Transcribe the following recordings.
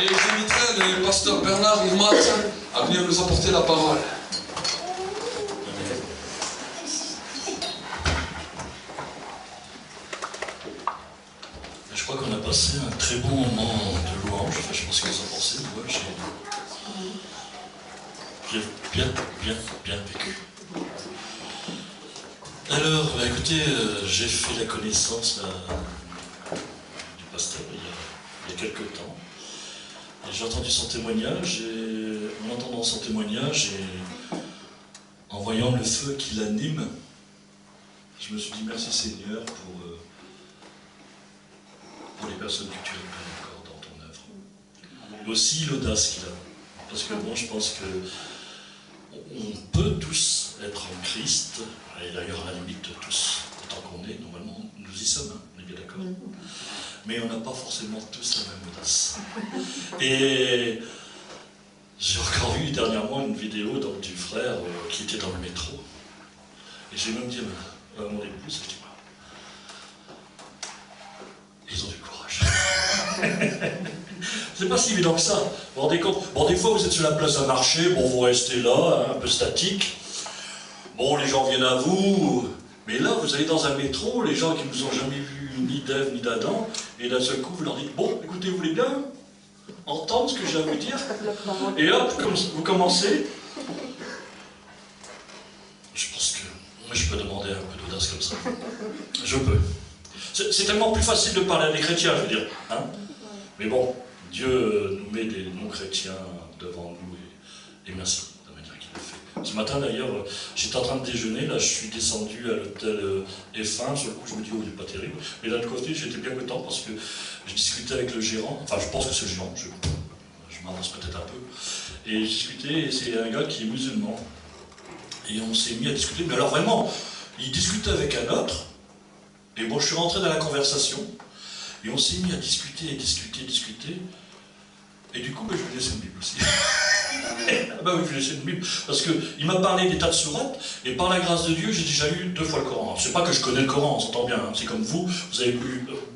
Et j'inviterai le pasteur Bernard Irmat à venir nous apporter la parole. Je crois qu'on a passé un très bon moment de louange. Enfin, je pense que vous en pensez. Moi, j'ai bien vécu. Alors, bah, écoutez, j'ai fait la connaissance du pasteur il y a quelques temps. Et j'ai entendu son témoignage, et en entendant son témoignage et en voyant le feu qui l'anime, je me suis dit merci Seigneur pour les personnes que tu appelles encore dans ton œuvre. Et aussi l'audace qu'il a. Parce que bon, je pense que on peut tous être en Christ, et d'ailleurs à la limite tous, autant qu'on est, normalement nous y sommes, hein, on est bien d'accord. Mais on n'a pas forcément tous la même audace. Et j'ai encore vu dernièrement une vidéo donc, du frère qui était dans le métro. Et j'ai même dit à mon épouse, je dis, ils ont du courage. C'est pas si évident que ça. Vous vous rendez compte? Bon, des fois vous êtes sur la place à marcher, bon, vous restez là, hein, un peu statique. Bon, les gens viennent à vous. Mais là, vous allez dans un métro, les gens qui ne vous ont jamais vu ni d'Ève ni d'Adam, et d'un seul coup, vous leur dites, bon, écoutez, vous voulez bien entendre ce que j'ai à vous dire? Et hop, vous commencez. Je pense que moi, je peux demander un peu d'audace comme ça. Je peux. C'est tellement plus facile de parler à des chrétiens, je veux dire. Hein? Mais bon, Dieu nous met des non-chrétiens devant nous, et merci de la manière qu'il le fait. Ce matin, d'ailleurs, j'étais en train de déjeuner, là, je suis descendu à l'hôtel F1, sur le coup, je me dis, oh, il n'est pas terrible. Mais d'un côté, j'étais bien content parce que je discutais avec le gérant, enfin, je pense que c'est le gérant, je m'avance peut-être un peu. Et je discutais, et c'est un gars qui est musulman. Et on s'est mis à discuter, mais alors vraiment, il discutait avec un autre. Et bon, je suis rentré dans la conversation, et on s'est mis à discuter, et du coup, ben, je lui ai laissé une Bible aussi. Ah bah oui, je lui ai laissé une Bible, parce qu'il m'a parlé des tas de sourates, et par la grâce de Dieu, j'ai déjà lu 2 fois le Coran. C'est pas que je connais le Coran, on s'entend bien, hein. C'est comme vous avez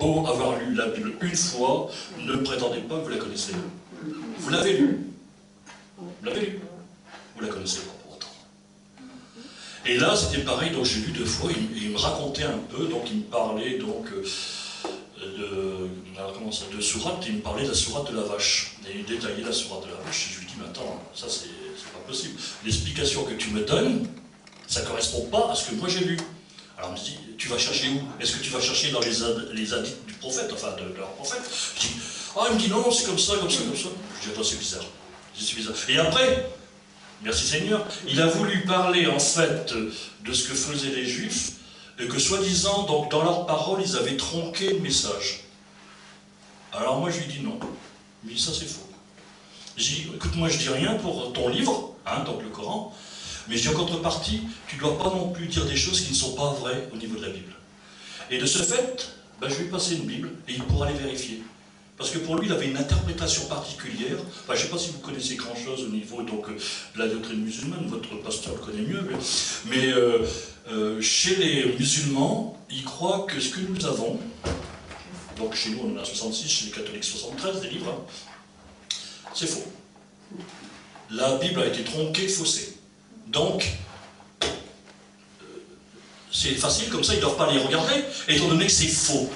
beau avoir lu la Bible une fois, ne prétendez pas que vous la connaissez. Vous l'avez lu. Vous l'avez lu. Vous la connaissez pas. Et là, c'était pareil, donc j'ai lu 2 fois, il me racontait un peu, donc il me parlait donc de sourate, il me parlait de la sourate de la vache. Et il détaillait la sourate de la vache, et je lui dis, mais attends, ça c'est pas possible. L'explication que tu me donnes, ça ne correspond pas à ce que moi j'ai lu. Alors il me dit, tu vas chercher où? Est-ce que tu vas chercher dans les hadiths du prophète, enfin de leur prophète? Je dis, il me dit, non, c'est comme ça. Je dis, attends, c'est bizarre. Et après, merci Seigneur, il a voulu parler en fait de ce que faisaient les Juifs, et que soi-disant, donc dans leurs paroles, ils avaient tronqué le message. Alors moi je lui dis non, il me dit ça c'est faux. J'ai dit, écoute, moi je dis rien pour ton livre, hein, donc le Coran, mais je dis en contrepartie, tu ne dois pas non plus dire des choses qui ne sont pas vraies au niveau de la Bible. Et de ce fait, ben, je lui ai passé une Bible, et il pourra les vérifier. Parce que pour lui, il avait une interprétation particulière. Enfin, je ne sais pas si vous connaissez grand-chose au niveau donc, de la doctrine musulmane, votre pasteur le connaît mieux, mais chez les musulmans, ils croient que ce que nous avons, donc chez nous on en a 66, chez les catholiques 73, des livres, hein, c'est faux. La Bible a été tronquée, faussée. Donc, c'est facile, comme ça, ils ne doivent pas les regarder, étant donné que c'est faux.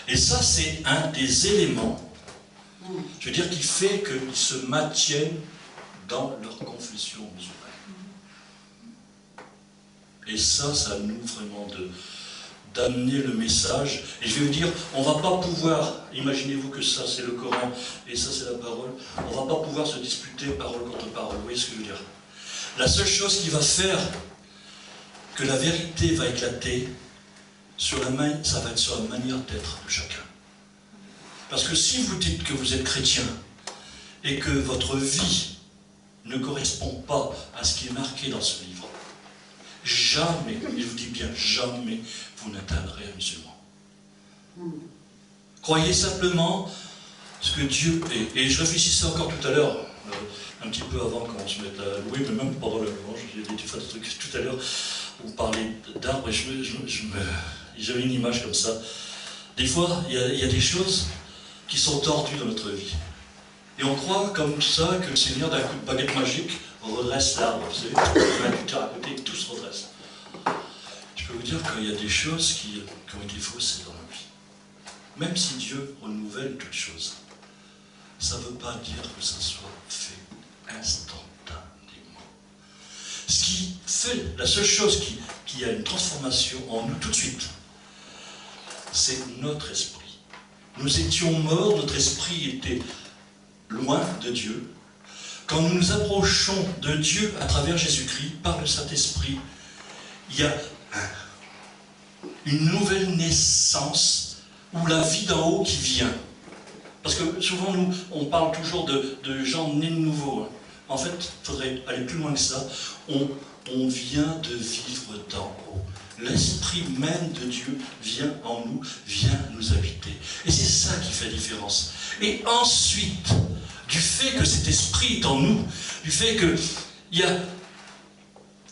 Et ça, c'est un des éléments, je veux dire, qui fait qu'ils se maintiennent dans leur confession musulmane. Et ça nous vraiment d'amener le message. Et je vais vous dire, on ne va pas pouvoir, imaginez-vous que ça c'est le Coran et ça c'est la parole, on ne va pas pouvoir se disputer parole contre parole. Vous voyez ce que je veux dire? La seule chose qui va faire que la vérité va éclater, ça va être sur la manière d'être de chacun. Parce que si vous dites que vous êtes chrétien et que votre vie ne correspond pas à ce qui est marqué dans ce livre, jamais, et je vous dis bien jamais, vous n'atteindrez un musulman. Croyez simplement ce que Dieu est. Et je réfléchissais encore tout à l'heure, un petit peu avant qu'on se mette à louer, mais même pendant le louange, j'ai fait des trucs tout à l'heure, vous parlez d'arbres, et j'avais une image comme ça. Des fois, il y a des choses qui sont tordues dans notre vie. Et on croit comme ça que le Seigneur, d'un coup de baguette magique, redresse l'arbre. Vous savez, il met du terre à côté et tout se redresse. Je peux vous dire qu'il y a des choses qui ont été fausses dans la vie. Même si Dieu renouvelle toutes choses, ça ne veut pas dire que ça soit fait instantanément. Ce qui fait, la seule chose qui a une transformation en nous tout de suite, c'est notre esprit. Nous étions morts, notre esprit était loin de Dieu. Quand nous nous approchons de Dieu à travers Jésus-Christ, par le Saint-Esprit, il y a une nouvelle naissance, ou la vie d'en haut qui vient. Parce que souvent, nous, on parle toujours de gens nés de nouveau. Hein. En fait, il faudrait aller plus loin que ça. On vient de vivre d'en haut. L'esprit même de Dieu vient en nous, vient nous habiter. Et c'est ça qui fait la différence. Et ensuite, du fait que cet esprit est en nous, du fait qu'il y a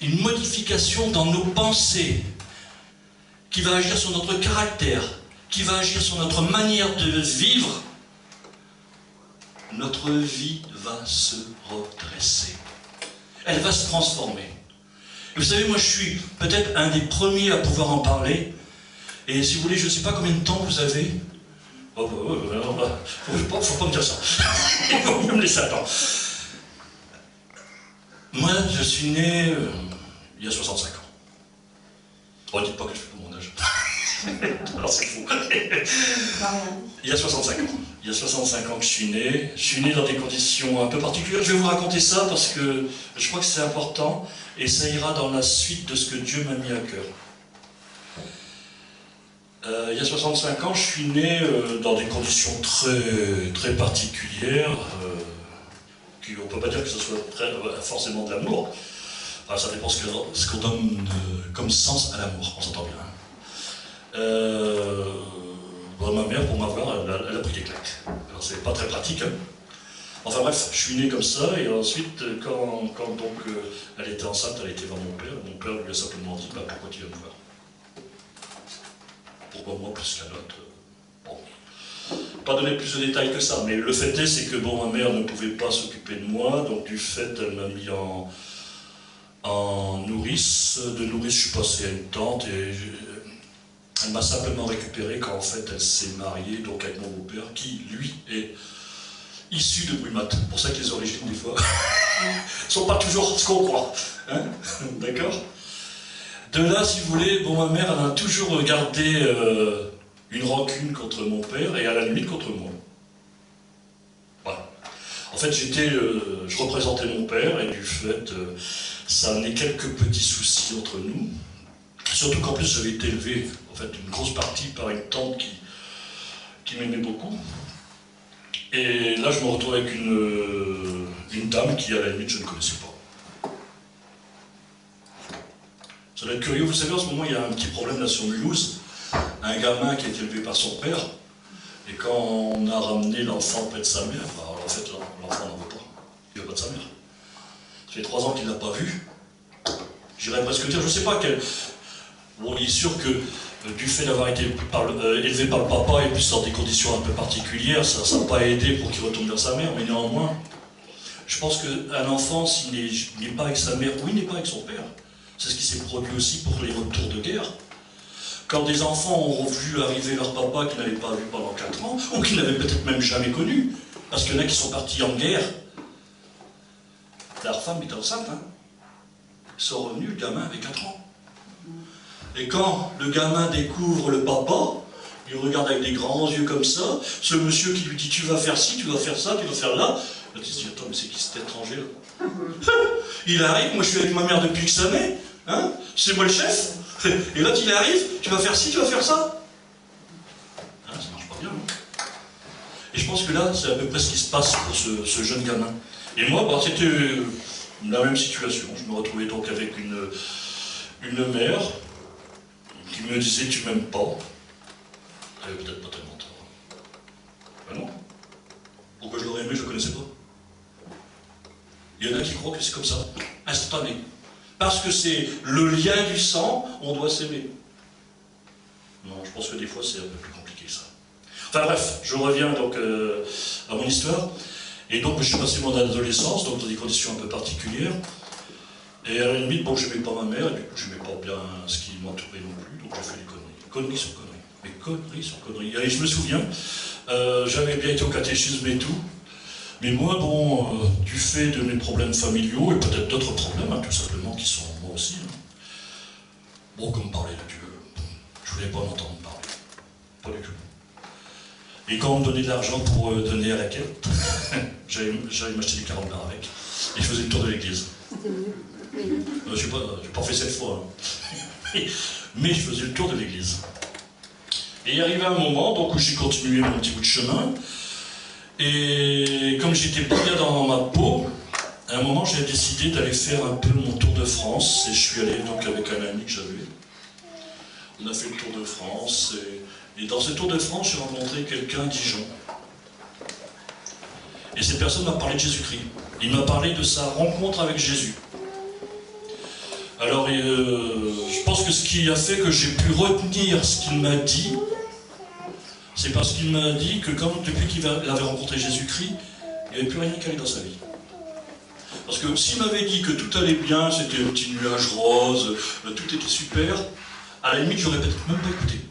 une modification dans nos pensées, qui va agir sur notre caractère, qui va agir sur notre manière de vivre, notre vie va se redresser. Elle va se transformer. Et vous savez, moi je suis peut-être un des premiers à pouvoir en parler. Et si vous voulez, je ne sais pas combien de temps vous avez. Oh, faut pas me dire ça. Il faut mieux me laisser attendre. Moi, je suis né il y a 65 ans. Oh, dites pas que je fais pas mon âge. Alors c'est fou. Il y a 65 ans. Il y a 65 ans que je suis né. Je suis né dans des conditions un peu particulières. Je vais vous raconter ça parce que je crois que c'est important et ça ira dans la suite de ce que Dieu m'a mis à cœur. Il y a 65 ans, je suis né dans des conditions très, très particulières. On ne peut pas dire que ce soit forcément de l'amour. Enfin, ça dépend ce qu'on donne comme sens à l'amour, on s'entend bien. Ma mère, pour m'avoir, elle a pris des claques. Alors, c'est pas très pratique. Hein. Enfin bref, je suis né comme ça, et ensuite, quand donc, elle était enceinte, elle était voir mon père lui a simplement dit, pourquoi tu viens me voir? Pourquoi moi plus qu'un autre? Bon. Pas donner plus de détails que ça, mais le fait est, c'est que bon, ma mère ne pouvait pas s'occuper de moi, donc du fait, elle m'a mis en nourrice. De nourrice, je suis passé à une tante, et elle m'a simplement récupéré quand en fait elle s'est mariée donc avec mon beau-père, qui lui est issu de Brumat. C'est pour ça que les origines, des fois, ne sont pas toujours ce qu'on croit. Hein? D'accord? De là, si vous voulez, bon, ma mère, elle a toujours gardé une rancune contre mon père et à la limite contre moi. Voilà. En fait, je représentais mon père et du fait, ça a amené quelques petits soucis entre nous. Surtout qu'en plus, j'avais été élevé, en fait, une grosse partie par une tante qui m'aimait beaucoup. Et là, je me retrouve avec une dame qui, à la limite, je ne connaissais pas. Ça doit être curieux. Vous savez, en ce moment, il y a un petit problème là sur Mulhouse. Un gamin qui a été élevé par son père. Et quand on a ramené l'enfant près de sa mère, en fait, l'enfant n'en veut pas. Il ne veut pas de sa mère. Ça fait 3 ans qu'il ne l'a pas vu. J'irais presque dire, je ne sais pas quel... Bon, il est sûr que du fait d'avoir été élevé par le papa et puis dans des conditions un peu particulières, ça n'a pas aidé pour qu'il retourne vers sa mère, mais néanmoins, je pense qu'un enfant, s'il n'est pas avec sa mère ou il n'est pas avec son père, c'est ce qui s'est produit aussi pour les retours de guerre. Quand des enfants ont vu arriver leur papa qu'ils n'avaient pas vu pendant 4 ans, ou qu'ils n'avaient peut-être même jamais connu, parce qu'il y en a qui sont partis en guerre, leur femme était enceinte, hein. Ils sont revenus, le gamin avait 4 ans. Et quand le gamin découvre le papa, il regarde avec des grands yeux comme ça, ce monsieur qui lui dit tu vas faire ci, tu vas faire ça, tu vas faire là, il se dit attends mais c'est qui cet étranger là? Il arrive, moi je suis avec ma mère depuis que ça naît, hein, c'est moi le chef, et l'autre il arrive, tu vas faire ci, tu vas faire ça. Hein, ça marche pas bien. Hein. Et je pense que là c'est à peu près ce qui se passe pour ce jeune gamin. Et moi bah, c'était la même situation, je me retrouvais donc avec une mère qui me disait tu m'aimes pas. Elle avait peut-être pas tellement tort. Ben non. Pourquoi je l'aurais aimé, je ne connaissais pas. Il y en a qui croient que c'est comme ça, instantané. Parce que c'est le lien du sang, on doit s'aimer. Non, je pense que des fois c'est un peu plus compliqué ça. Enfin bref, je reviens donc à mon histoire. Et donc, je suis passé mon adolescence, donc dans des conditions un peu particulières. Et à la limite, bon, je n'aimais pas ma mère, et du coup, je n'aimais pas bien ce qui m'entourait non plus, donc j'ai fait des conneries. Conneries sur conneries. Mais conneries sur conneries. Et je me souviens, j'avais bien été au catéchisme et tout, mais moi, bon, du fait de mes problèmes familiaux, et peut-être d'autres problèmes, hein, tout simplement, qui sont moi aussi, hein, bon, comme parler de Dieu, je voulais pas en entendre parler. Pas du tout. Et quand on me donnait de l'argent pour donner à la quête, j'allais m'acheter des carambars avec, et je faisais le tour de l'église. Je n'ai pas fait cette fois, hein. Mais je faisais le tour de l'église. Et il arrivé un moment donc, où j'ai continué mon petit bout de chemin, et comme j'étais pas bien dans ma peau, à un moment j'ai décidé d'aller faire un peu mon tour de France, et je suis allé donc avec un ami que j'avais. On a fait le tour de France, et dans ce tour de France, j'ai rencontré quelqu'un à Dijon. Et cette personne m'a parlé de Jésus-Christ. Il m'a parlé de sa rencontre avec Jésus. Alors, je pense que ce qui a fait que j'ai pu retenir ce qu'il m'a dit, c'est parce qu'il m'a dit que depuis qu'il avait rencontré Jésus-Christ, il n'y avait plus rien qui allait dans sa vie. Parce que s'il m'avait dit que tout allait bien, c'était un petit nuage rose, tout était super, à la limite, j'aurais peut-être même pas écouté.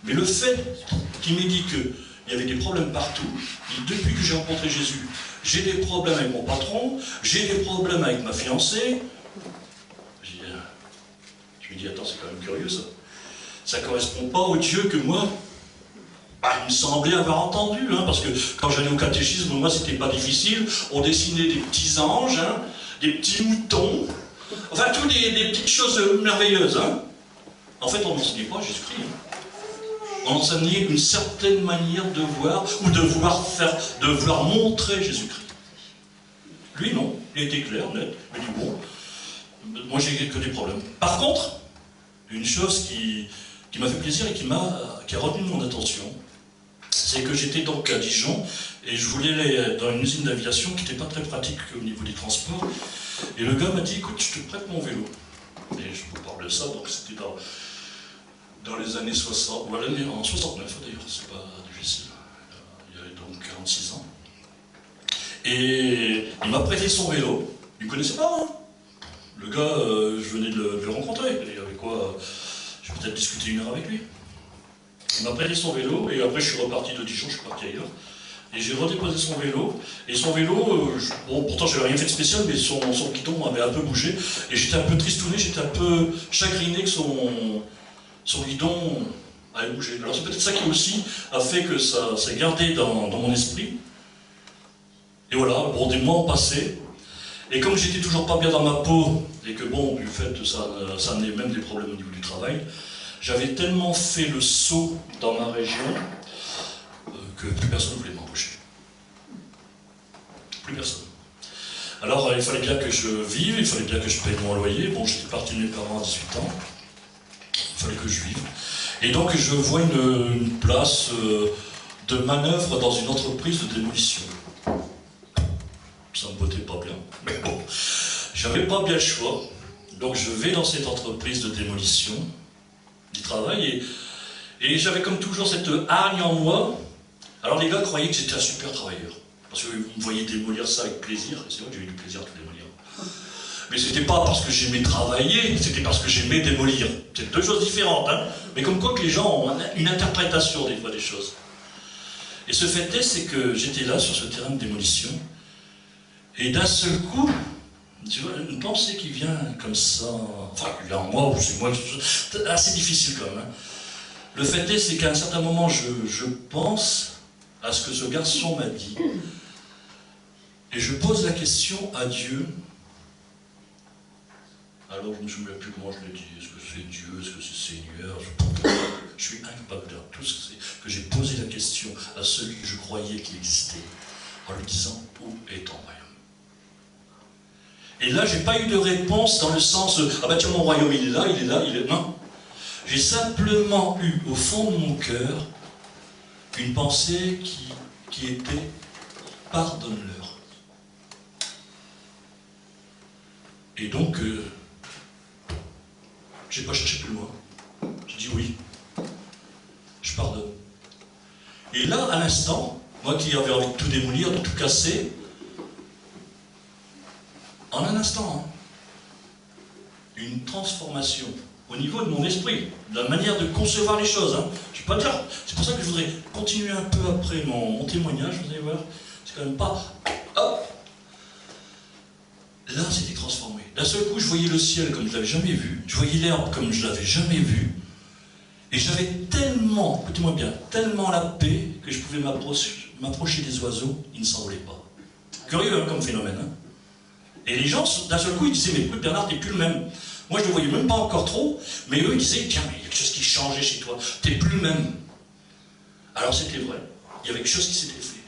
Mais le fait qu'il m'ait dit qu'il y avait des problèmes partout, et depuis que j'ai rencontré Jésus, j'ai des problèmes avec mon patron, j'ai des problèmes avec ma fiancée. Je me dis, attends, c'est quand même curieux ça. Ça ne correspond pas au Dieu que moi, il me semblait avoir entendu. Hein, parce que quand j'allais au catéchisme, moi, c'était pas difficile. On dessinait des petits anges, hein, des petits moutons, enfin, toutes des petites choses merveilleuses. Hein. En fait, on n'enseignait pas Jésus-Christ. Hein. On enseignait une certaine manière de voir, ou de vouloir montrer Jésus-Christ. Lui, non. Il était clair, net. Il m'a dit, bon, moi, j'ai que des problèmes. Par contre, une chose qui m'a fait plaisir et qui a retenu mon attention, c'est que j'étais donc à Dijon et je voulais aller dans une usine d'aviation qui n'était pas très pratique au niveau des transports. Et le gars m'a dit, écoute, je te prête mon vélo. Et je vous parle de ça, donc c'était dans les années 60, ou en 69 d'ailleurs, c'est pas difficile. Il y avait donc 46 ans. Et il m'a prêté son vélo. Il ne connaissait pas, hein. Le gars, je venais de le rencontrer. Et avec quoi, j'ai peut-être discuté une heure avec lui. Il m'a prêté son vélo, et après je suis reparti de Dijon, je suis parti ailleurs. Et j'ai redéposé son vélo, et son vélo, bon, pourtant j'avais rien fait de spécial, mais son guidon avait un peu bougé, et j'étais un peu tristouné, j'étais un peu chagriné que son guidon avait bougé. Alors c'est peut-être ça qui aussi a fait que ça s'est gardé dans mon esprit. Et voilà, bon, des mois ont passé, et comme j'étais toujours pas bien dans ma peau, et que bon, du fait de ça amenait même des problèmes au niveau du travail, j'avais tellement fait le saut dans ma région que plus personne ne voulait m'embaucher. Plus personne. Alors il fallait bien que je vive, il fallait bien que je paye mon loyer. Bon, j'étais parti de mes parents à 18 ans. Il fallait que je vive. Et donc je vois une place de manœuvre dans une entreprise de démolition. Ça me bottait pas bien. Mais bon, j'avais pas bien le choix. Donc je vais dans cette entreprise de démolition, du travail, et j'avais comme toujours cette hargne en moi. Alors les gars croyaient que j'étais un super travailleur, parce qu'ils me voyaient démolir ça avec plaisir, et c'est vrai que j'ai eu du plaisir à tout démolir. Mais c'était pas parce que j'aimais travailler, c'était parce que j'aimais démolir. C'est deux choses différentes, hein. Mais comme quoi que les gens ont une interprétation des fois des choses. Et ce fait est, c'est que j'étais là sur ce terrain de démolition, et d'un seul coup, tu vois, une pensée qui vient comme ça, enfin, qui vient en moi, ou c'est moi, c'est assez difficile quand même. Hein. Le fait est, c'est qu'à un certain moment, je pense à ce que ce garçon m'a dit, et je pose la question à Dieu. Alors, je ne me souviens plus comment je l'ai dit. Est-ce que c'est Dieu, est-ce que c'est Seigneur? Je suis incapable de dire tout ce que c'est, que j'ai posé la question à celui que je croyais qu'il existait, en lui disant, où est ton royaume? Et là, je n'ai pas eu de réponse dans le sens « Ah ben tiens, mon royaume, il est là, il est là, il est... » Non. J'ai simplement eu, au fond de mon cœur, une pensée qui était « Pardonne-leur. » Et donc, je n'ai pas cherché plus loin. J'ai dit « Oui, je pardonne. » Et là, à l'instant, Moi qui avais envie de tout démolir, de tout casser, en un instant, hein, une transformation au niveau de mon esprit, de la manière de concevoir les choses. Hein. Je ne vais pas dire, c'est pour ça que je voudrais continuer un peu après mon témoignage, vous allez voir. C'est quand même pas... Hop. Là, c'était transformé. D'un seul coup, je voyais le ciel comme je ne l'avais jamais vu, je voyais l'herbe comme je ne l'avais jamais vu, et j'avais tellement, écoutez-moi bien, tellement la paix que je pouvais m'approcher des oiseaux, ils ne s'envolaient pas. Curieux hein, comme phénomène. Hein. Et les gens, d'un seul coup, ils disaient, mais écoute Bernard, t'es plus le même. Moi, je ne le voyais même pas encore trop, mais eux, ils disaient, tiens, mais il y a quelque chose qui changeait chez toi, t'es plus le même. Alors c'était vrai, il y avait quelque chose qui s'était fait.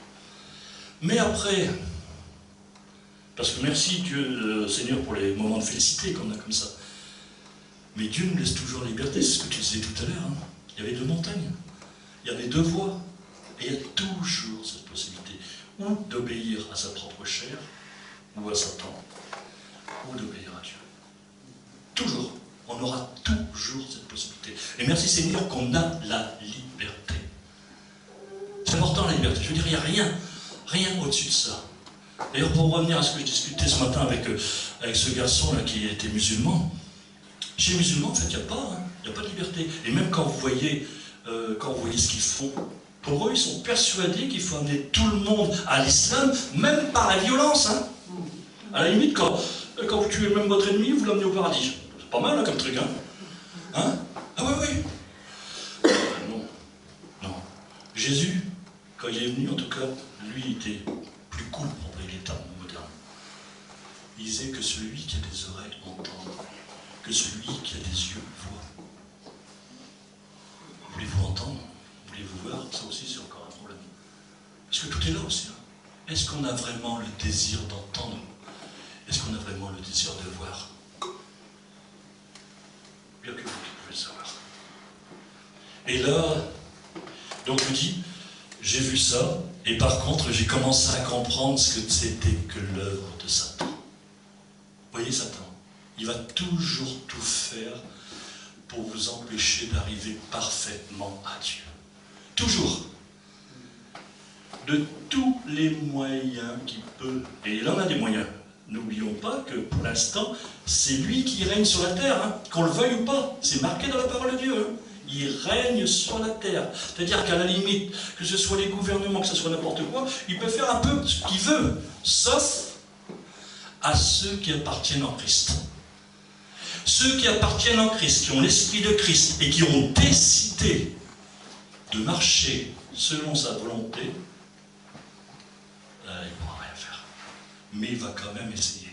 Mais après, parce que merci Dieu, Seigneur, pour les moments de félicité qu'on a comme ça. Mais Dieu nous laisse toujours la liberté, c'est ce que tu disais tout à l'heure. Hein. Il y avait deux montagnes, il y avait deux voies, et il y a toujours cette possibilité, ou d'obéir à sa propre chair, ou à Satan, ou d'obéir à Dieu. Toujours, on aura toujours cette possibilité. Et merci Seigneur qu'on a la liberté. C'est important la liberté, je veux dire, il n'y a rien au-dessus de ça. D'ailleurs, pour revenir à ce que je discutais ce matin avec ce garçon-là qui était musulman, chez les musulmans, en fait, il n'y a pas de liberté. Et même quand vous voyez ce qu'ils font, pour eux, ils sont persuadés qu'il faut amener tout le monde à l'islam, même par la violence. Hein. À la limite, quand vous tuez même votre ennemi, vous l'amenez au paradis. C'est pas mal hein, comme truc. Hein. Ah oui. Non. Jésus, quand il est venu, en tout cas, lui, il était plus cool, pour employer les termes modernes. Il disait que celui qui a des oreilles entend, que celui qui a des yeux voit. Voulez-vous entendre? Voulez-vous voir? Ça aussi, c'est encore un problème. Parce que tout est là aussi. Hein. Est-ce qu'on a vraiment le désir d'entendre? Est-ce qu'on a vraiment le désir de voir? Bien que vous pouvez le savoir. Et là, donc je dis, j'ai vu ça, et par contre, j'ai commencé à comprendre ce que c'était que l'œuvre de Satan. Vous voyez Satan, il va toujours tout faire pour vous empêcher d'arriver parfaitement à Dieu. Toujours. De tous les moyens qu'il peut. Et il en a des moyens. N'oublions pas que pour l'instant, c'est lui qui règne sur la terre, hein, qu'on le veuille ou pas. C'est marqué dans la parole de Dieu. Hein. Il règne sur la terre. C'est-à-dire qu'à la limite, que ce soit les gouvernements, que ce soit n'importe quoi, il peut faire un peu ce qu'il veut, sauf à ceux qui appartiennent en Christ. Ceux qui appartiennent en Christ, qui ont l'esprit de Christ et qui ont décidé de marcher selon sa volonté, il ne pourra rien faire. Mais il va quand même essayer.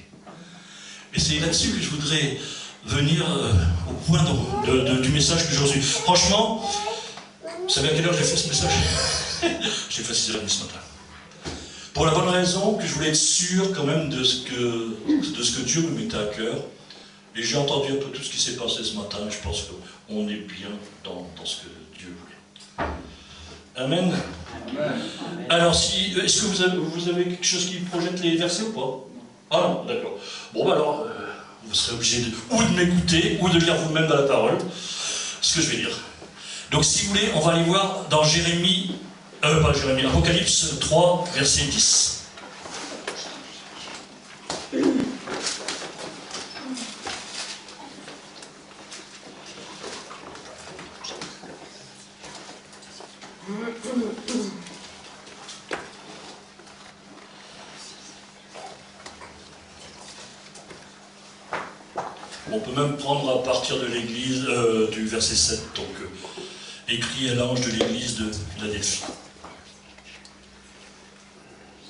Et c'est là-dessus que je voudrais venir au point du message que j'ai reçu. Franchement, vous savez à quelle heure j'ai fait ce message? J'ai fait 6h30 ce matin. Pour la bonne raison que je voulais être sûr quand même de ce que Dieu me mettait à cœur. Et j'ai entendu un peu tout ce qui s'est passé ce matin. Je pense qu'on est bien dans ce que Dieu voulait. Amen. Amen. Alors, est-ce que vous avez quelque chose qui projette les versets ou pas? Ah non, d'accord. Bon, bah alors, vous serez obligé ou de m'écouter, ou de lire vous-même dans la parole ce que je vais dire. Donc, si vous voulez, on va aller voir dans Apocalypse 3, verset 10. On peut même prendre à partir de l'église, du verset 7, donc écrit à l'ange de l'église de Philadelphie.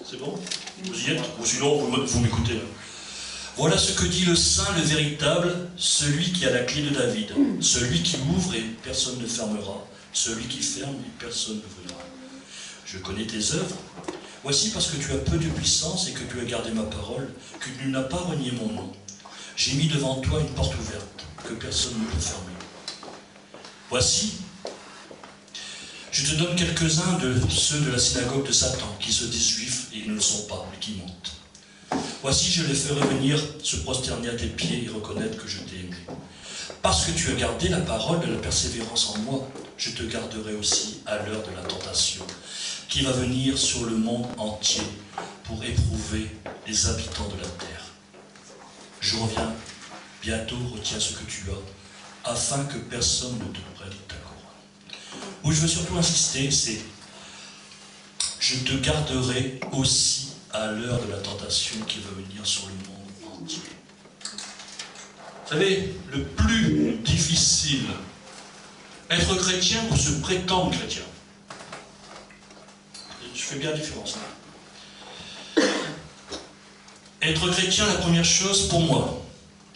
C'est bon? Vous y êtes? Ou sinon, vous m'écoutez. Voilà ce que dit le Saint, le véritable, celui qui a la clé de David, celui qui ouvre et personne ne fermera, celui qui ferme et personne ne voudra. Je connais tes œuvres. Voici parce que tu as peu de puissance et que tu as gardé ma parole, que tu n'as pas renié mon nom. J'ai mis devant toi une porte ouverte, que personne ne peut fermer. Voici, je te donne quelques-uns de ceux de la synagogue de Satan, qui se disent juifs et ne le sont pas, mais qui mentent. Voici, je les ferai venir se prosterner à tes pieds et reconnaître que je t'ai aimé. Parce que tu as gardé la parole de la persévérance en moi, je te garderai aussi à l'heure de la tentation, qui va venir sur le monde entier pour éprouver les habitants de la terre. Je reviens bientôt, retiens ce que tu as, afin que personne ne te prenne ta couronne. Où je veux surtout insister, c'est « Je te garderai aussi à l'heure de la tentation qui va venir sur le monde entier. » Vous savez, le plus difficile, être chrétien ou se prétendre chrétien. Je fais bien la différence. Être chrétien, la première chose pour moi,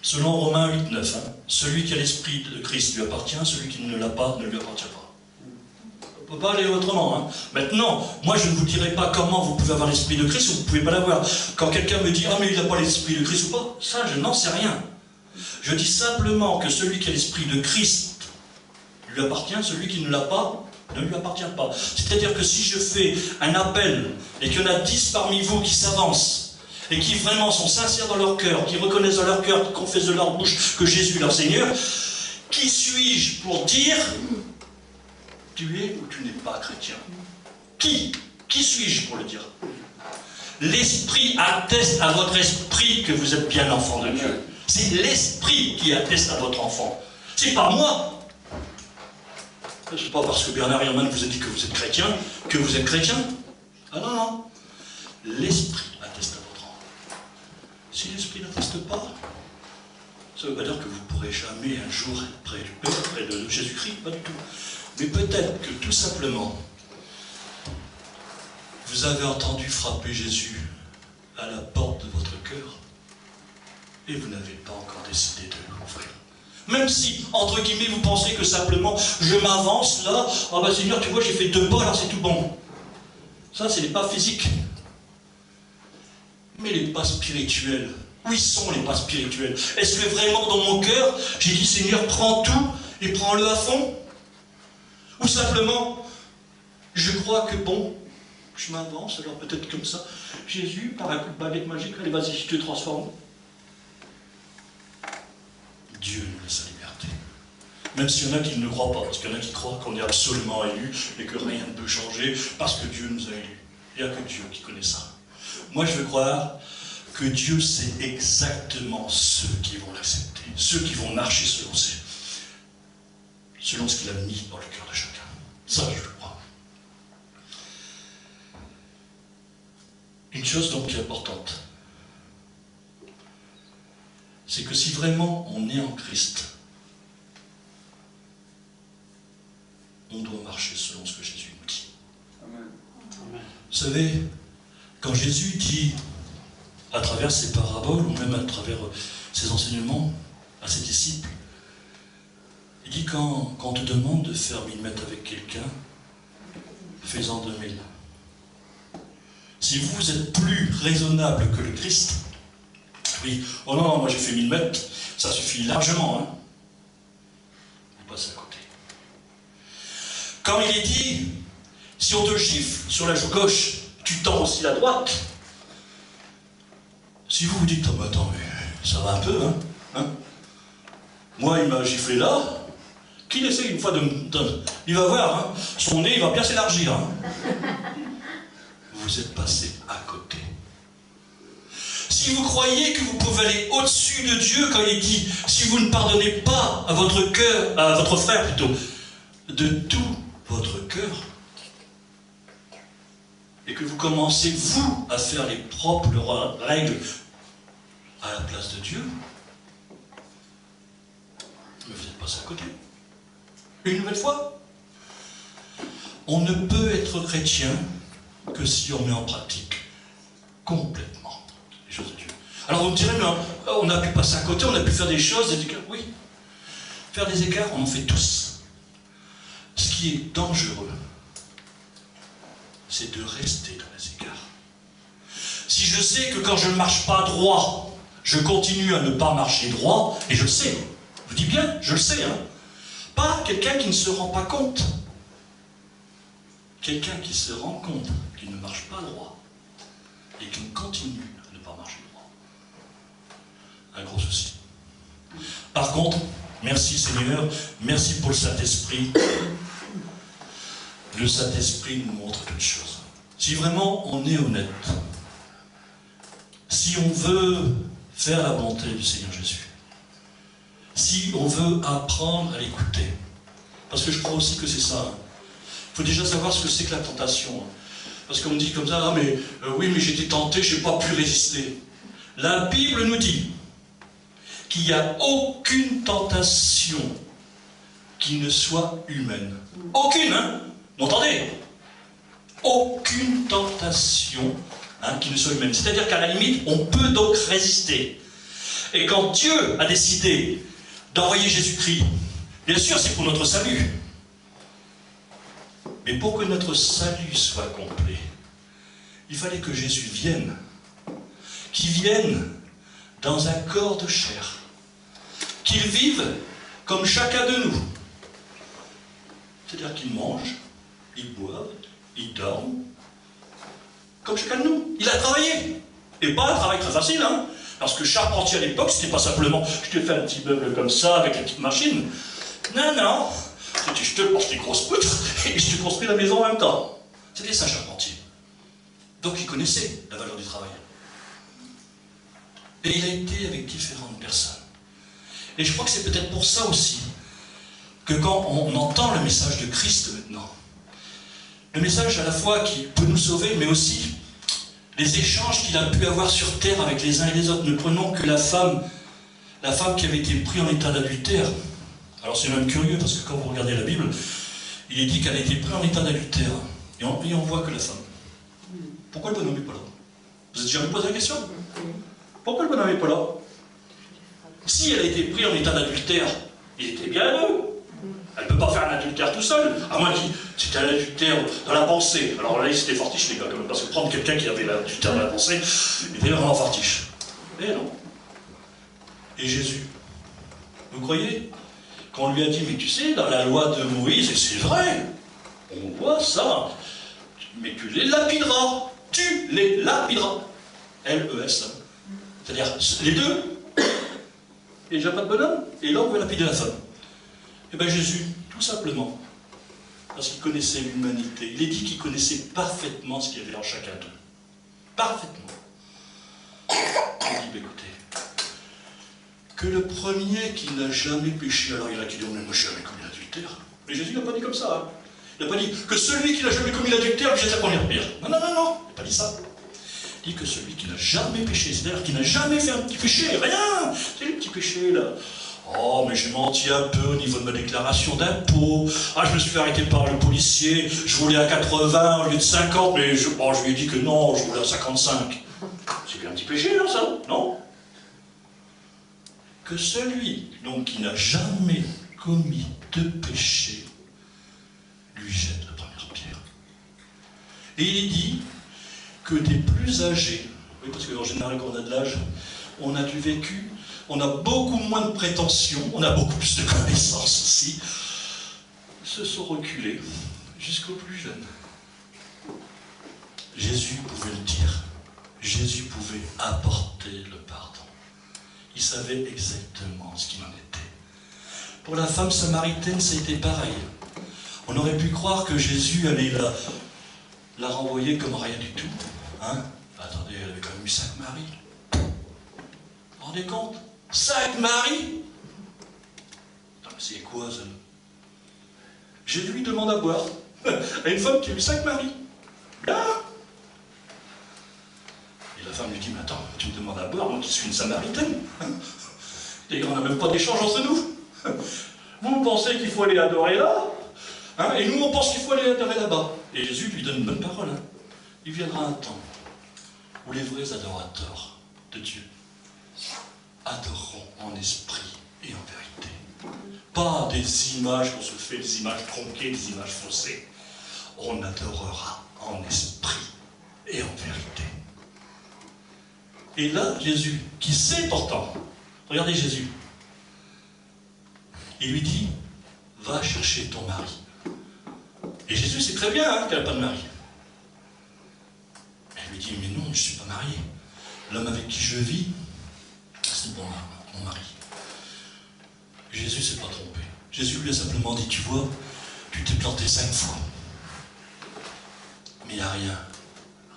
selon Romains 8, 9, celui qui a l'esprit de Christ lui appartient, celui qui ne l'a pas ne lui appartient pas. On ne peut pas aller autrement. Maintenant, moi je ne vous dirai pas comment vous pouvez avoir l'esprit de Christ ou vous ne pouvez pas l'avoir. Quand quelqu'un me dit « Ah mais il n'a pas l'esprit de Christ ou pas ?» Ça, je n'en sais rien. Je dis simplement que celui qui a l'esprit de Christ lui appartient, celui qui ne l'a pas ne lui appartient pas. C'est-à-dire que si je fais un appel et qu'il y en a 10 parmi vous qui s'avancent et qui vraiment sont sincères dans leur cœur, qui reconnaissent dans leur cœur, qui confessent de leur bouche que Jésus est leur Seigneur, qui suis-je pour dire tu es ou tu n'es pas chrétien? Qui suis-je pour le dire? L'Esprit atteste à votre esprit que vous êtes bien enfant de Dieu. C'est l'Esprit qui atteste à votre enfant. C'est pas moi. C'est pas parce que Bernard Herrmann vous a dit que vous êtes chrétien que vous êtes chrétien. Ah non, non. L'Esprit atteste à votre enfant. Si l'Esprit n'atteste pas, ça ne veut pas dire que vous ne pourrez jamais un jour être près du Père, près de Jésus-Christ, pas du tout. Mais peut-être que tout simplement, vous avez entendu frapper Jésus à la porte de votre cœur et vous n'avez pas encore décidé de l'ouvrir. Même si, entre guillemets, vous pensez que simplement, je m'avance là, ah bah Seigneur, tu vois, j'ai fait 2 pas, alors c'est tout bon. Ça, c'est les pas physiques. Mais les pas spirituels, où sont les pas spirituels? Est-ce que vraiment dans mon cœur, j'ai dit Seigneur, prends tout et prends-le à fond? Ou simplement, je crois que bon, je m'avance, alors peut-être comme ça, Jésus, par un coup de baguette magique, allez vas-y, je te transforme. Dieu nous laisse la liberté. Même s'il y en a qui ne le croient pas, parce qu'il y en a qui croient qu'on est absolument élu et que rien ne peut changer parce que Dieu nous a élus. Il n'y a que Dieu qui connaît ça. Moi, je veux croire que Dieu sait exactement ceux qui vont l'accepter, ceux qui vont marcher selon ce qu'il a mis dans le cœur de chacun. Ça, je le crois. Une chose donc qui est importante, c'est que si vraiment on est en Christ, on doit marcher selon ce que Jésus nous dit. Amen. Vous savez, quand Jésus dit, à travers ses paraboles, ou même à travers ses enseignements à ses disciples, il dit quand on te demande de faire 1000 mètres avec quelqu'un, fais-en 2000. Si vous êtes plus raisonnable que le Christ, oui, oh non, moi j'ai fait 1000 mètres, ça suffit largement. Vous passez à côté. Quand il est dit, si on te gifle sur la joue gauche, tu tends aussi la droite. Si vous vous dites, oh, bah, attends, mais ça va un peu, moi il m'a giflé là, qu'il essaie une fois de me... Il va voir, son nez il va bien s'élargir. Vous êtes passé à côté. Si vous croyez que vous pouvez aller au-dessus de Dieu quand il dit « Si vous ne pardonnez pas à votre cœur, à votre frère plutôt, de tout votre cœur, et que vous commencez, vous, à faire les propres règles à la place de Dieu, mais vous êtes passé à côté. » Une nouvelle fois, on ne peut être chrétien que si on met en pratique complètement les choses de Dieu. Alors vous me direz, mais on a pu passer à côté, on a pu faire des choses, des écarts. Oui, faire des écarts, on en fait tous. Ce qui est dangereux, c'est de rester dans les écarts. Si je sais que quand je ne marche pas droit, je continue à ne pas marcher droit, et je le sais, je vous dis bien, je le sais, pas quelqu'un qui ne se rend pas compte. Quelqu'un qui se rend compte qu'il ne marche pas droit et qui continue à ne pas marcher droit. Un gros souci. Par contre, merci Seigneur, merci pour le Saint-Esprit le Saint-Esprit nous montre toutes choses. Si vraiment on est honnête, si on veut faire la volonté du Seigneur Jésus, si on veut apprendre à l'écouter, parce que je crois aussi que c'est ça. Il faut déjà savoir ce que c'est que la tentation. Parce qu'on me dit comme ça, ah mais oui, mais j'étais tenté, je n'ai pas pu résister. La Bible nous dit qu'il n'y a aucune tentation qui ne soit humaine. Aucune, hein? Vous m'entendez? Aucune tentation qui ne soit humaine. C'est-à-dire qu'à la limite, on peut donc résister. Et quand Dieu a décidé d'envoyer Jésus-Christ, bien sûr, c'est pour notre salut. Mais pour que notre salut soit complet, il fallait que Jésus vienne. Qu'il vienne dans un corps de chair. Qu'il vive comme chacun de nous. C'est-à-dire qu'il mange, il boit, il dort, comme chacun de nous. Il a travaillé. Et pas un travail très facile, hein. Parce que charpentier à l'époque, c'était pas simplement je te fais un petit meuble comme ça avec une petite machine. Non, non. C'était je te porte des grosses poutres et je te construis la maison en même temps. C'était ça, charpentier. Donc il connaissait la valeur du travail. Et il a été avec différentes personnes. Et je crois que c'est peut-être pour ça aussi que quand on entend le message de Christ maintenant, le message à la fois qui peut nous sauver, mais aussi les échanges qu'il a pu avoir sur terre avec les uns et les autres. Ne prenons que la femme qui avait été prise en état d'adultère. Alors c'est même curieux, parce que quand vous regardez la Bible, il est dit qu'elle a été prise en état d'adultère. Et on voit que la femme. Pourquoi le bonhomme n'est pas là? Vous êtes jamais posé la question? Pourquoi le bonhomme n'est pas là? Si elle a été prise en état d'adultère, il était bien heureux. Elle ne peut pas faire un adultère tout seul, à moins qu'il c'était un adultère dans la pensée. Alors là, c'était fortiche, les gars, quand même, parce que prendre quelqu'un qui avait l'adultère dans la pensée, il était vraiment fortiche. Et non. Et Jésus, vous croyez? Quand on lui a dit, mais tu sais, dans la loi de Moïse, et c'est vrai, on voit ça, mais tu les lapideras. Tu les lapideras. L-E-S. C'est-à-dire, les deux. Et déjà pas de bonhomme, et là on veut lapider la femme. Et bien Jésus, tout simplement, parce qu'il connaissait l'humanité, il est dit qu'il connaissait parfaitement ce qu'il y avait en chacun d'eux. Parfaitement. Il dit, écoutez, que le premier qui n'a jamais péché, alors il y en a qui disent, mais moi je n'ai jamais commis l'adultère. Mais Jésus n'a pas dit comme ça. Hein. Il n'a pas dit que celui qui n'a jamais commis l'adultère lui jette la première pierre. Non, non, non, non, il n'a pas dit ça. Il dit que celui qui n'a jamais péché, c'est-à-dire qui n'a jamais fait un petit péché, rien, c'est les petits péchés là. Oh, mais j'ai menti un peu au niveau de ma déclaration d'impôt. Ah, je me suis fait arrêter par le policier, je voulais à 80 au lieu de 50, mais je lui ai dit que non, je voulais à 55. C'est bien un petit péché, là, ça, non? Que celui, donc, qui n'a jamais commis de péché, lui jette la première pierre. Et il est dit que des plus âgés, oui, parce qu'en général, quand on a de l'âge, on a du vécu, on a beaucoup moins de prétentions, on a beaucoup plus de connaissances aussi, se sont reculés jusqu'aux plus jeunes. Jésus pouvait le dire, Jésus pouvait apporter le pardon. Il savait exactement ce qu'il en était. Pour la femme samaritaine, c'était pareil. On aurait pu croire que Jésus allait la renvoyer comme rien du tout. Hein? Attendez, elle avait quand même eu 5 maris. Vous vous rendez compte? 5 maris? Non, mais c'est quoi ça? Jésus lui demande à boire à une femme qui a eu 5 maris. Là. Et la femme lui dit, mais attends, tu me demandes à boire, moi qui suis une samaritaine. D'ailleurs, on n'a même pas d'échange entre nous. Vous pensez qu'il faut aller adorer là, hein, et nous on pense qu'il faut aller adorer là-bas. Et Jésus lui donne une bonne parole. Hein. Il viendra un temps où les vrais adorateurs de Dieu adoreront en esprit et en vérité. Pas des images qu'on se fait, des images tronquées, des images faussées. On adorera en esprit et en vérité. Et là, Jésus, qui sait pourtant, regardez Jésus, il lui dit, va chercher ton mari. Et Jésus sait très bien hein, qu'elle n'a pas de mari. Elle lui dit, mais non, je ne suis pas marié. L'homme avec qui je vis, c'est mon mari. Jésus ne s'est pas trompé. Jésus lui a simplement dit, tu vois, tu t'es planté 5 fois. Mais il n'y a rien,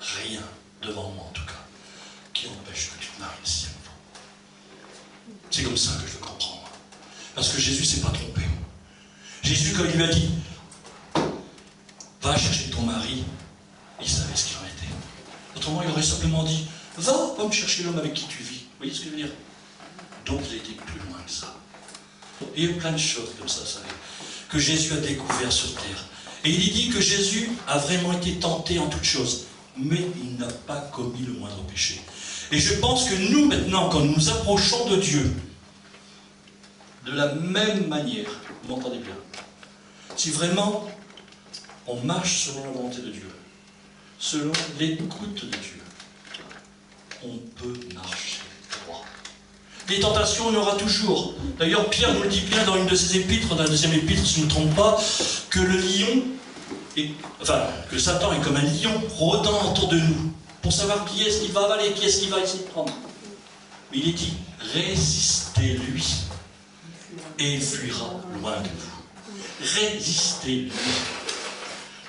rien devant moi en tout cas, qui empêche que tu te maries si elle veut. C'est comme ça que je le comprends. Moi. Parce que Jésus ne s'est pas trompé. Jésus, quand il lui a dit, va chercher ton mari, il savait ce qu'il en était. Autrement, il aurait simplement dit, va me chercher l'homme avec qui tu vis. Vous voyez ce que je veux dire? Donc il a été plus loin que ça. Et il y a plein de choses comme ça, vous savez, que Jésus a découvert sur terre. Et il dit que Jésus a vraiment été tenté en toutes choses, mais il n'a pas commis le moindre péché. Et je pense que nous, maintenant, quand nous nous approchons de Dieu, de la même manière, vous m'entendez bien, si vraiment on marche selon la volonté de Dieu, selon l'écoute de Dieu, on peut marcher droit. Des tentations, il y en aura toujours. D'ailleurs, Pierre nous le dit bien dans une de ses épîtres, dans la deuxième épître, si je ne me trompe pas, que le lion, que Satan est comme un lion rôdant autour de nous, pour savoir qui est-ce qu'il va avaler, qui est-ce qu'il va essayer de prendre. Mais il est dit, résistez-lui, et il fuira loin de vous. Résistez-lui.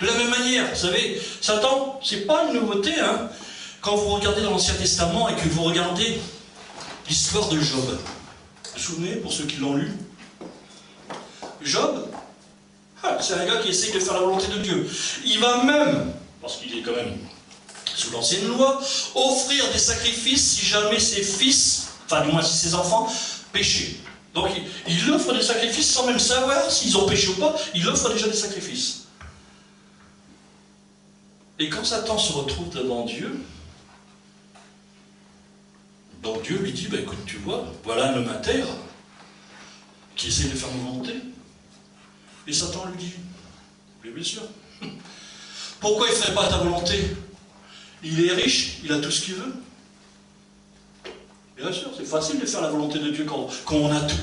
De la même manière, vous savez, Satan, c'est pas une nouveauté, hein. Quand vous regardez dans l'Ancien Testament et que vous regardez l'histoire de Job. Vous vous souvenez, pour ceux qui l'ont lu, Job, c'est un gars qui essaye de faire la volonté de Dieu. Il va même, parce qu'il est quand même sous l'ancienne loi, offrir des sacrifices si jamais ses fils, enfin du moins si ses enfants, péchaient. Donc il offre des sacrifices sans même savoir s'ils ont péché ou pas, il offre déjà des sacrifices. Et quand Satan se retrouve devant Dieu, donc Dieu lui dit, écoute, tu vois, voilà un homme à terre qui essaie de faire ma volonté. Et Satan lui dit, oui, bien sûr. Pourquoi il ne ferait pas ta volonté? Il est riche, il a tout ce qu'il veut. Bien sûr, c'est facile de faire la volonté de Dieu quand on a tout.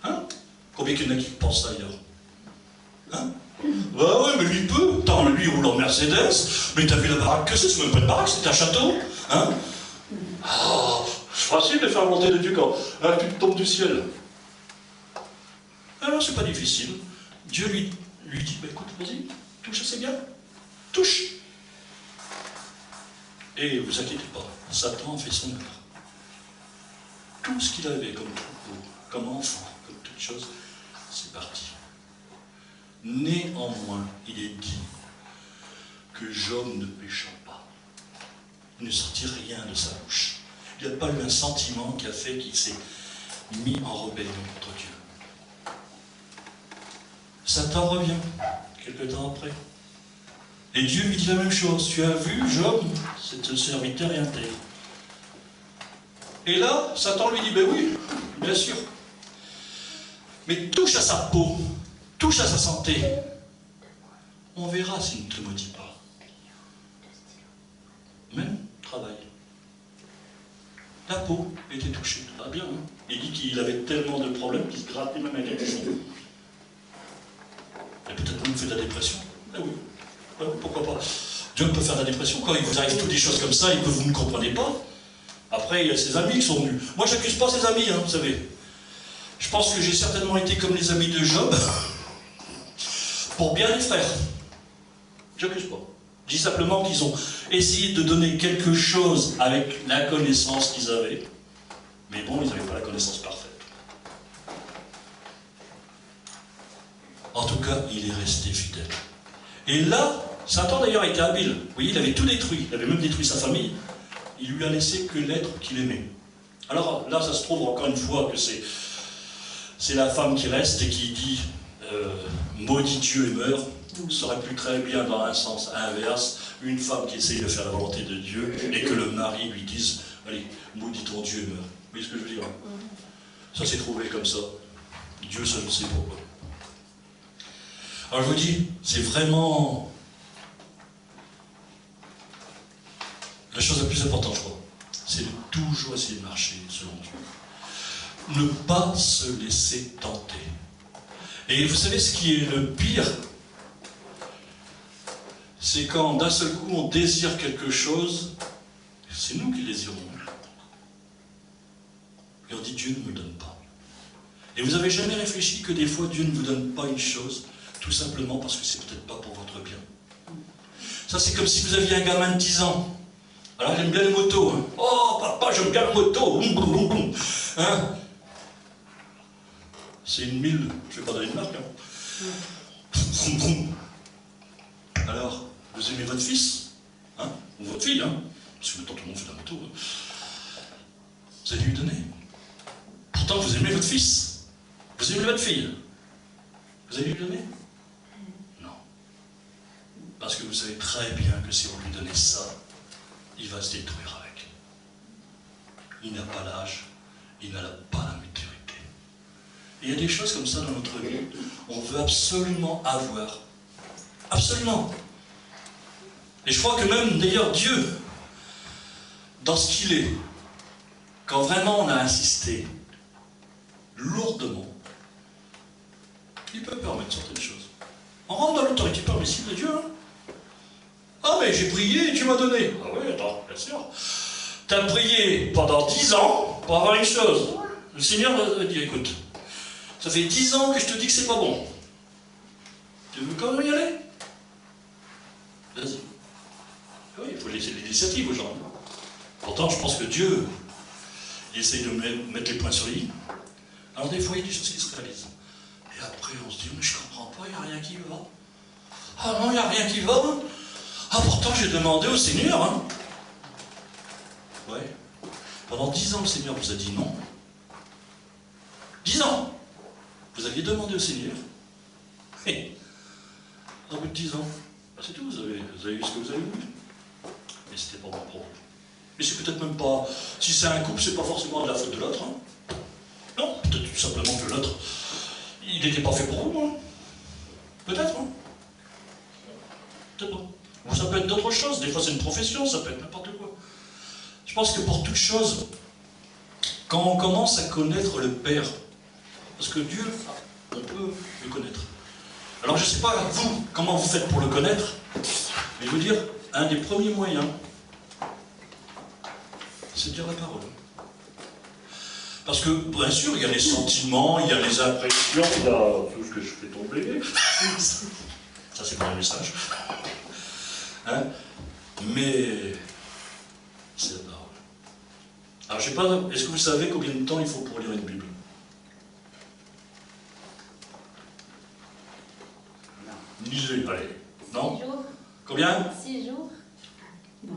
Hein? Combien qu'il y en a qui pensent ça ailleurs? Hein? Bah ouais, mais lui il peut. Attends, lui il roule en Mercedes, mais t'as vu la baraque que c'est même pas une baraque, c'est un château. Hein? Oh, c'est facile de faire la volonté de Dieu quand tu tombes du ciel. Alors c'est pas difficile. Dieu lui dit, écoute, vas-y, touche assez bien. Touche. Et vous inquiétez pas, Satan a fait son œuvre. Tout ce qu'il avait comme troupeau, comme enfant, comme toute chose, c'est parti. Néanmoins, il est dit que Job ne péchant pas, il ne sortit rien de sa bouche. Il n'y a pas eu un sentiment qui a fait qu'il s'est mis en rébellion contre Dieu. Satan revient, quelque temps après. Et Dieu lui dit la même chose. Tu as vu, Job, c'est un serviteur et intègre. Et là, Satan lui dit, ben oui, bien sûr. Mais touche à sa peau, touche à sa santé. On verra s'il ne te maudit pas. Même travail. La peau était touchée, tout va bien. Hein. Il dit qu'il avait tellement de problèmes qu'il se grattait même avec un bouchon. Et peut-être même fait de la dépression. Ah oui. Pourquoi pas? Dieu peut faire de la dépression quand il vous arrive toutes des choses comme ça et que vous ne comprenez pas. Après, il y a ses amis qui sont venus. Moi, je n'accuse pas ses amis, hein, vous savez. Je pense que j'ai certainement été comme les amis de Job pour bien les frères. Je n'accuse pas. Je dis simplement qu'ils ont essayé de donner quelque chose avec la connaissance qu'ils avaient. Mais bon, ils n'avaient pas la connaissance parfaite. En tout cas, il est resté fidèle. Et là, Satan d'ailleurs était habile. Vous voyez, il avait tout détruit. Il avait même détruit sa famille. Il lui a laissé que l'être qu'il aimait. Alors là, ça se trouve encore une fois que c'est la femme qui reste et qui dit maudit Dieu et meurt. Ça aurait pu très bien dans un sens inverse, une femme qui essaye de faire la volonté de Dieu et que le mari lui dise allez, maudit ton Dieu et meurt. Vous voyez ce que je veux dire? Ça s'est trouvé comme ça. Dieu seul sait pourquoi. Alors je vous dis, c'est vraiment la chose la plus importante, je crois. C'est de toujours essayer de marcher selon Dieu. Ne pas se laisser tenter. Et vous savez ce qui est le pire? C'est quand d'un seul coup on désire quelque chose, c'est nous qui le désirons. Et on dit Dieu ne me donne pas. Et vous n'avez jamais réfléchi que des fois Dieu ne vous donne pas une chose, tout simplement parce que c'est peut-être pas pour votre bien. Ça, c'est comme si vous aviez un gamin de 10 ans. Alors, il aime bien les motos. Hein. Oh, papa, j'aime bien la moto. Boum, boum, boum, boum. Hein? C'est une 1000, je ne vais pas donner de marque. Hein. Boum, boum. Alors, vous aimez votre fils, hein? Ou votre fille, hein? Parce que maintenant tout le monde fait de la moto. Hein. Vous allez lui donner. Pourtant, vous aimez votre fils. Vous aimez votre fille. Vous allez lui donner? Non. Parce que vous savez très bien que si vous lui donnez ça, il va se détruire avec. Il n'a pas l'âge, il n'a pas la maturité. Et il y a des choses comme ça dans notre vie, on veut absolument avoir. Absolument. Et je crois que même, d'ailleurs, Dieu, dans ce qu'il est, quand vraiment on a insisté, lourdement, il peut permettre certaines choses. On rentre dans l'autorité permissible de Dieu. Hein. Ah mais j'ai prié et tu m'as donné. Ah oui, attends, bien sûr. Tu as prié pendant 10 ans pour avoir une chose. Le Seigneur a dit, écoute, ça fait 10 ans que je te dis que c'est pas bon. Tu veux quand même y aller? Vas-y. Oui, il faut laisser l'initiative aux gens. Pourtant, je pense que Dieu, il essaye de mettre les points sur les i. Alors des fois, il y a des choses qui se réalisent. Et après, on se dit, mais je comprends pas, il n'y a rien qui va. Ah non, il n'y a rien qui va. Ah pourtant, j'ai demandé au Seigneur. Hein. Ouais. Pendant 10 ans, le Seigneur vous a dit non. 10 ans. Vous aviez demandé au Seigneur. Et au bout de 10 ans, c'est tout, vous avez eu ce que vous avez voulu. Mais c'était pas bon pour vous. Mais c'est peut-être même pas... Si c'est un couple, c'est pas forcément de la faute de l'autre. Hein. Non, peut-être tout simplement que l'autre, il n'était pas fait pour vous. Hein. Peut-être. Hein. Peut-être pas. Ou ça peut être d'autres choses. Des fois, c'est une profession, ça peut être n'importe quoi. Je pense que pour toute chose, quand on commence à connaître le Père, parce que Dieu, on peut le connaître. Alors je ne sais pas, vous, comment vous faites pour le connaître, mais je veux dire, un des premiers moyens, c'est de dire la parole. Parce que, bien sûr, il y a les sentiments, il y a les impressions, il y a tout ce que je fais tomber. Ça, c'est pas un message. Hein? Mais c'est la parole. Alors, je ne sais pas, est-ce que vous savez combien de temps il faut pour lire une Bible? Lisez, allez. Non? 6 jours. Combien? 6 jours. Non.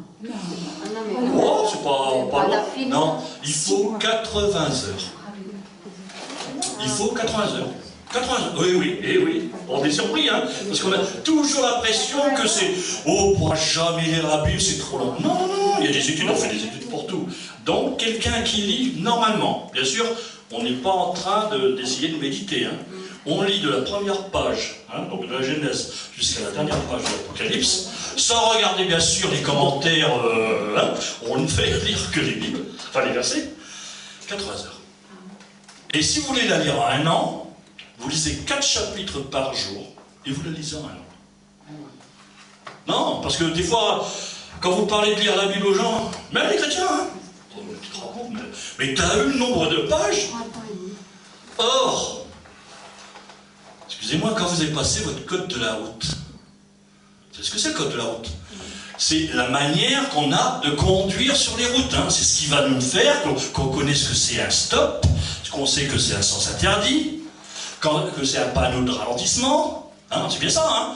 Oh, c'est pas long. Non, il faut 80 heures. Il faut 80 heures. 80 heures. Oui, oui, et oui. On est surpris, hein, parce qu'on a toujours l'impression que c'est « Oh, on pourra jamais lire la Bible, c'est trop long. » Non, non, non, il y a des études, on fait des études pour tout. Donc, quelqu'un qui lit normalement, bien sûr, on n'est pas en train d'essayer de méditer, hein. On lit de la première page, hein, donc de la Genèse, jusqu'à la dernière page de l'Apocalypse, sans regarder bien sûr les commentaires, hein, on ne fait lire que les Bibles, enfin les versets, 80 heures. Et si vous voulez la lire en un an, vous lisez 4 chapitres par jour, et vous la lisez en un an. Non, parce que des fois, quand vous parlez de lire la Bible aux gens, même les chrétiens, hein, tu te rends compte, mais tu as eu le nombre de pages. Or, excusez-moi, quand vous avez passé votre code de la route, c'est ce que c'est le code de la route? C'est la manière qu'on a de conduire sur les routes. Hein. C'est ce qui va nous faire qu'on connaisse que c'est un stop, qu'on sait que c'est un sens interdit, que c'est un panneau de ralentissement. Hein, c'est bien ça, hein?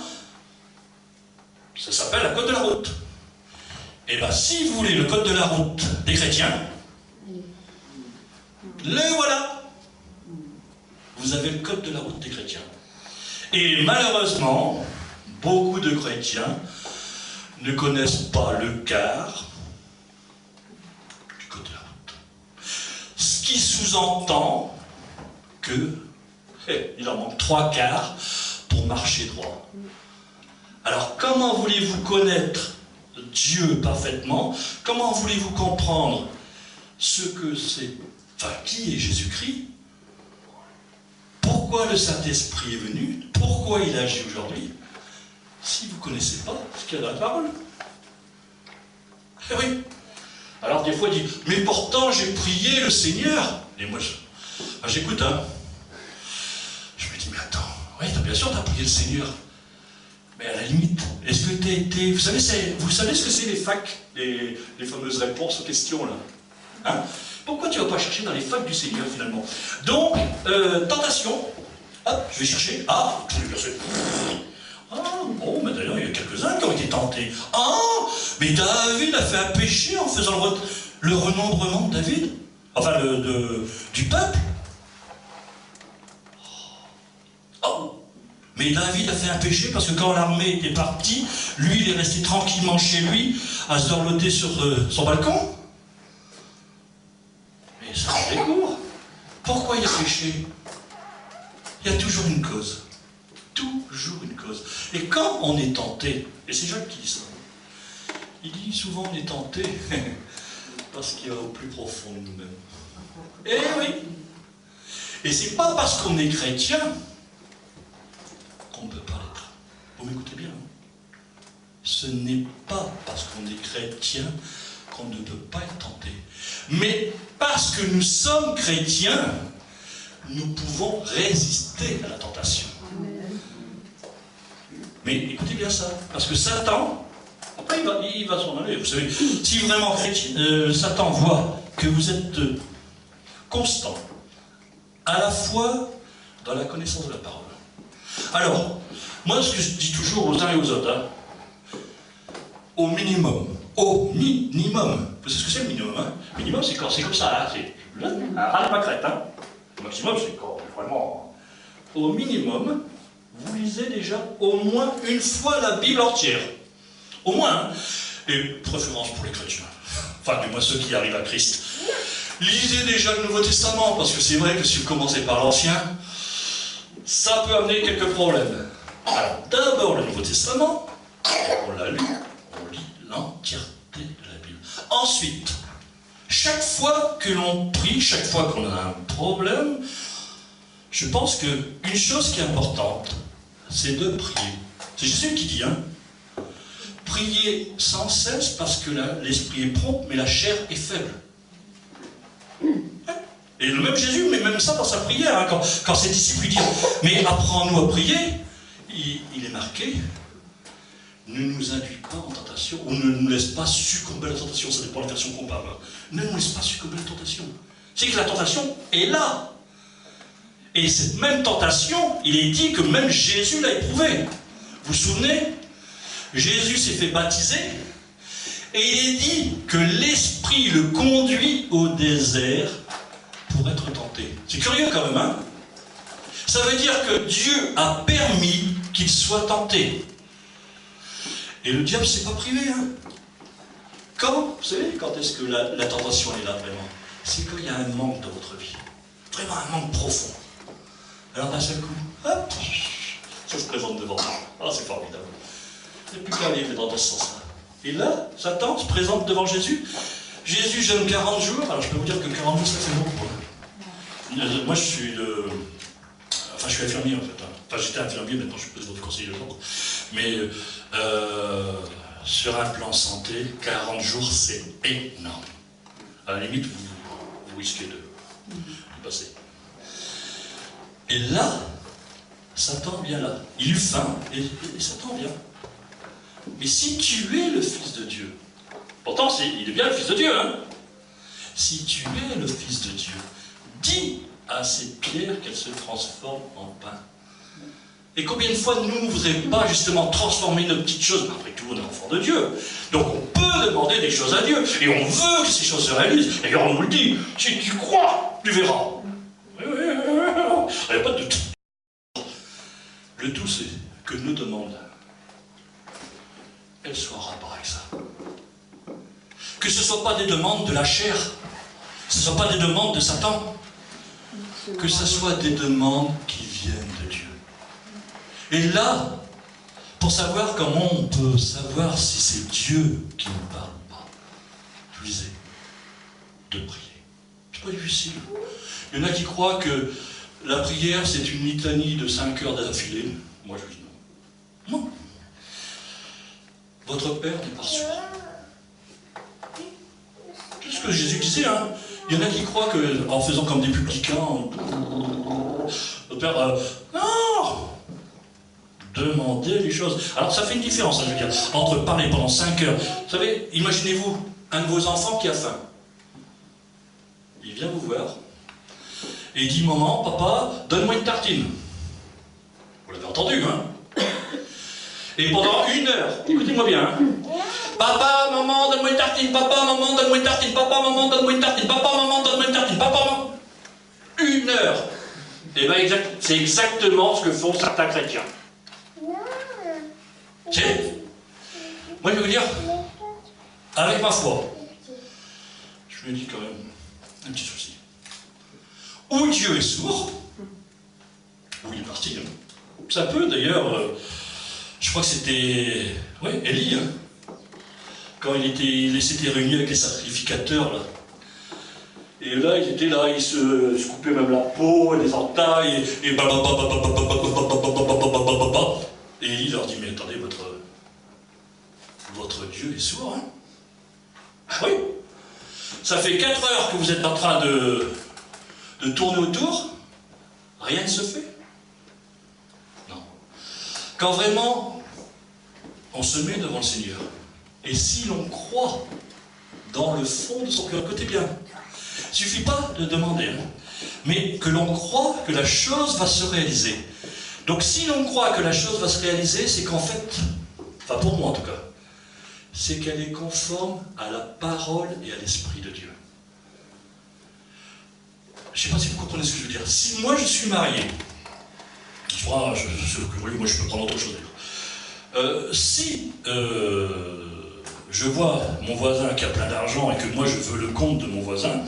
Ça s'appelle le code de la route. Et bien, si vous voulez le code de la route des chrétiens, le voilà. Vous avez le code de la route des chrétiens. Et malheureusement, beaucoup de chrétiens ne connaissent pas le quart du code de la route. Ce qui sous-entend que il en manque 3 quarts pour marcher droit. Alors comment voulez-vous connaître Dieu parfaitement? Comment voulez-vous comprendre ce que c'est, enfin qui est Jésus-Christ? Pourquoi le Saint-Esprit est venu? Pourquoi il agit aujourd'hui? Si vous ne connaissez pas ce qu'il y a dans la parole. Eh oui. Alors des fois, il dit, mais pourtant j'ai prié le Seigneur. Et moi, j'écoute, hein. Je me dis, mais attends, oui, bien sûr, tu as prié le Seigneur. Mais à la limite, Est-ce que tu as été... Vous savez ce que c'est les facs, les fameuses réponses aux questions, là, hein? Pourquoi tu ne vas pas chercher dans les facs du Seigneur, finalement? Donc, tentation. Hop, je vais chercher. Ah, je l'ai perçu. Ah, bon, mais d'ailleurs, il y a quelques-uns qui ont été tentés. Ah, mais David a fait un péché en faisant le renombrement de David. Enfin, du peuple. Oh, mais David a fait un péché parce que quand l'armée était partie, lui, il est resté tranquillement chez lui, à se dorloter sur son balcon. Mais ça me découvre. Pourquoi il a péché? Il y a toujours une cause. Toujours une cause. Et quand on est tenté, et c'est Jacques qui dit ça, il dit souvent on est tenté parce qu'il y a au plus profond de nous-mêmes. Eh oui. Et c'est pas parce qu'on est chrétien qu'on ne peut pas l'être. Vous m'écoutez bien, hein? Ce n'est pas parce qu'on est chrétien qu'on ne peut pas être tenté. Mais parce que nous sommes chrétiens, nous pouvons résister à la tentation. Mais écoutez bien ça, parce que Satan, après il va s'en aller. Vous savez, si vraiment Satan voit que vous êtes constant, à la fois dans la connaissance de la parole. Alors, moi ce que je dis toujours aux uns et aux autres, hein, au minimum, vous savez ce que c'est le minimum, hein? Le minimum c'est quand c'est comme ça, hein, c'est un ras de pâquerette, hein. Le maximum c'est quand vraiment, au minimum, vous lisez déjà au moins une fois la Bible entière. Au moins, hein. Et préférence pour les chrétiens. Enfin, du moins ceux qui arrivent à Christ. Lisez déjà le Nouveau Testament, parce que c'est vrai que si vous commencez par l'Ancien, ça peut amener quelques problèmes. Alors, d'abord le Nouveau Testament, on l'a lu, on lit l'entièreté de la Bible. Ensuite, chaque fois que l'on prie, chaque fois qu'on a un problème, je pense qu'une chose qui est importante, c'est de prier. C'est Jésus qui dit, hein, priez sans cesse parce que l'esprit est prompt, mais la chair est faible. Et le même Jésus, mais même ça dans sa prière, hein, quand ses disciples lui disent, mais apprends-nous à prier, il est marqué, ne nous induis pas en tentation, ou ne nous laisse pas succomber à la tentation, ça dépend de la version qu'on parle. Ne nous laisse pas succomber à la tentation. C'est que la tentation est là. Et cette même tentation, il est dit que même Jésus l'a éprouvée. Vous vous souvenez? Jésus s'est fait baptiser, et il est dit que l'Esprit le conduit au désert pour être tenté. C'est curieux quand même, hein? Ça veut dire que Dieu a permis qu'il soit tenté. Et le diable ne s'est pas privé, hein? Quand, vous savez, quand est-ce que la tentation est là vraiment? C'est quand il y a un manque dans votre vie. Vraiment un manque profond. Alors d'un seul coup, hop, ça se présente devant moi. Ah, c'est formidable. Il n'y a plus qu'à aller dans ce sens-là. Et là, Satan se présente devant Jésus. Jésus jeûne 40 jours. Alors je peux vous dire que 40 jours, ça fait beaucoup. Moi, je suis infirmier en fait. Hein. Enfin, j'étais infirmier, maintenant je suis plus votre conseiller de jour. Mais sur un plan santé, 40 jours, c'est énorme. À la limite, vous risquez de passer. Et là, Satan vient là. Il eut faim, et Satan vient. Mais si tu es le Fils de Dieu, pourtant il est bien le Fils de Dieu, hein? Si tu es le Fils de Dieu, dis à ces pierres qu'elles se transforment en pain. Et combien de fois nous ne voudrions pas justement transformer nos petites choses? Après tout, on est enfant de Dieu. Donc on peut demander des choses à Dieu, et on veut que ces choses se réalisent. D'ailleurs, on nous le dit, si tu crois, tu verras. Il n'y a pas de doute. Le tout, c'est que nos demandes, elles soient en rapport avec ça. Que ce ne soit pas des demandes de la chair, que ce ne soit pas des demandes de Satan, que ce soit des demandes qui viennent de Dieu. Et là, pour savoir comment on peut savoir si c'est Dieu qui nous parle ou pas, je disais, de prier. C'est pas difficile. Il y en a qui croient que la prière, c'est une litanie de 5 heures d'affilée. Moi, je dis non. Non. Votre Père n'est pas sûr. C'est ce que Jésus disait, hein. Il y en a qui croient qu'en faisant comme des publicains, votre Père... non! Demandez les choses. Alors ça fait une différence, hein, je veux dire, entre parler pendant 5 heures. Vous savez, imaginez-vous un de vos enfants qui a faim. Il vient vous voir et il dit, maman, papa, donne-moi une tartine. Vous l'avez entendu, hein? Et pendant 1 heure, écoutez-moi bien, hein? Papa, maman, donne-moi une tartine, papa, maman, donne-moi une tartine, papa, maman, donne-moi une tartine, papa, maman, donne-moi une tartine, papa, maman. 1 heure. Et bien, c'est exactement ce que font certains chrétiens. C'est, moi je veux dire, avec ma foi, je me dis quand même un petit souci. Ou Dieu est sourd, ou il est parti. Hein. Ça peut d'ailleurs, je crois que c'était, ouais, Élie, hein, quand il s'était réuni avec les sacrificateurs là. Et là, ils étaient là, ils se coupaient même la peau, les entailles, et et Élie leur dit, mais attendez, votre Dieu est sourd, hein? Ah oui. Ça fait 4 heures que vous êtes en train de tourner autour, rien ne se fait. Non. Quand vraiment, on se met devant le Seigneur, et si l'on croit dans le fond de son cœur, écoutez bien, il ne suffit pas de demander, hein, mais que l'on croit que la chose va se réaliser. Donc si l'on croit que la chose va se réaliser, c'est qu'en fait, enfin pour moi en tout cas, c'est qu'elle est conforme à la parole et à l'Esprit de Dieu. Je ne sais pas si vous comprenez ce que je veux dire. Si moi je suis marié, moi je peux prendre autre chose. Si je vois mon voisin qui a plein d'argent et que moi je veux le compte de mon voisin,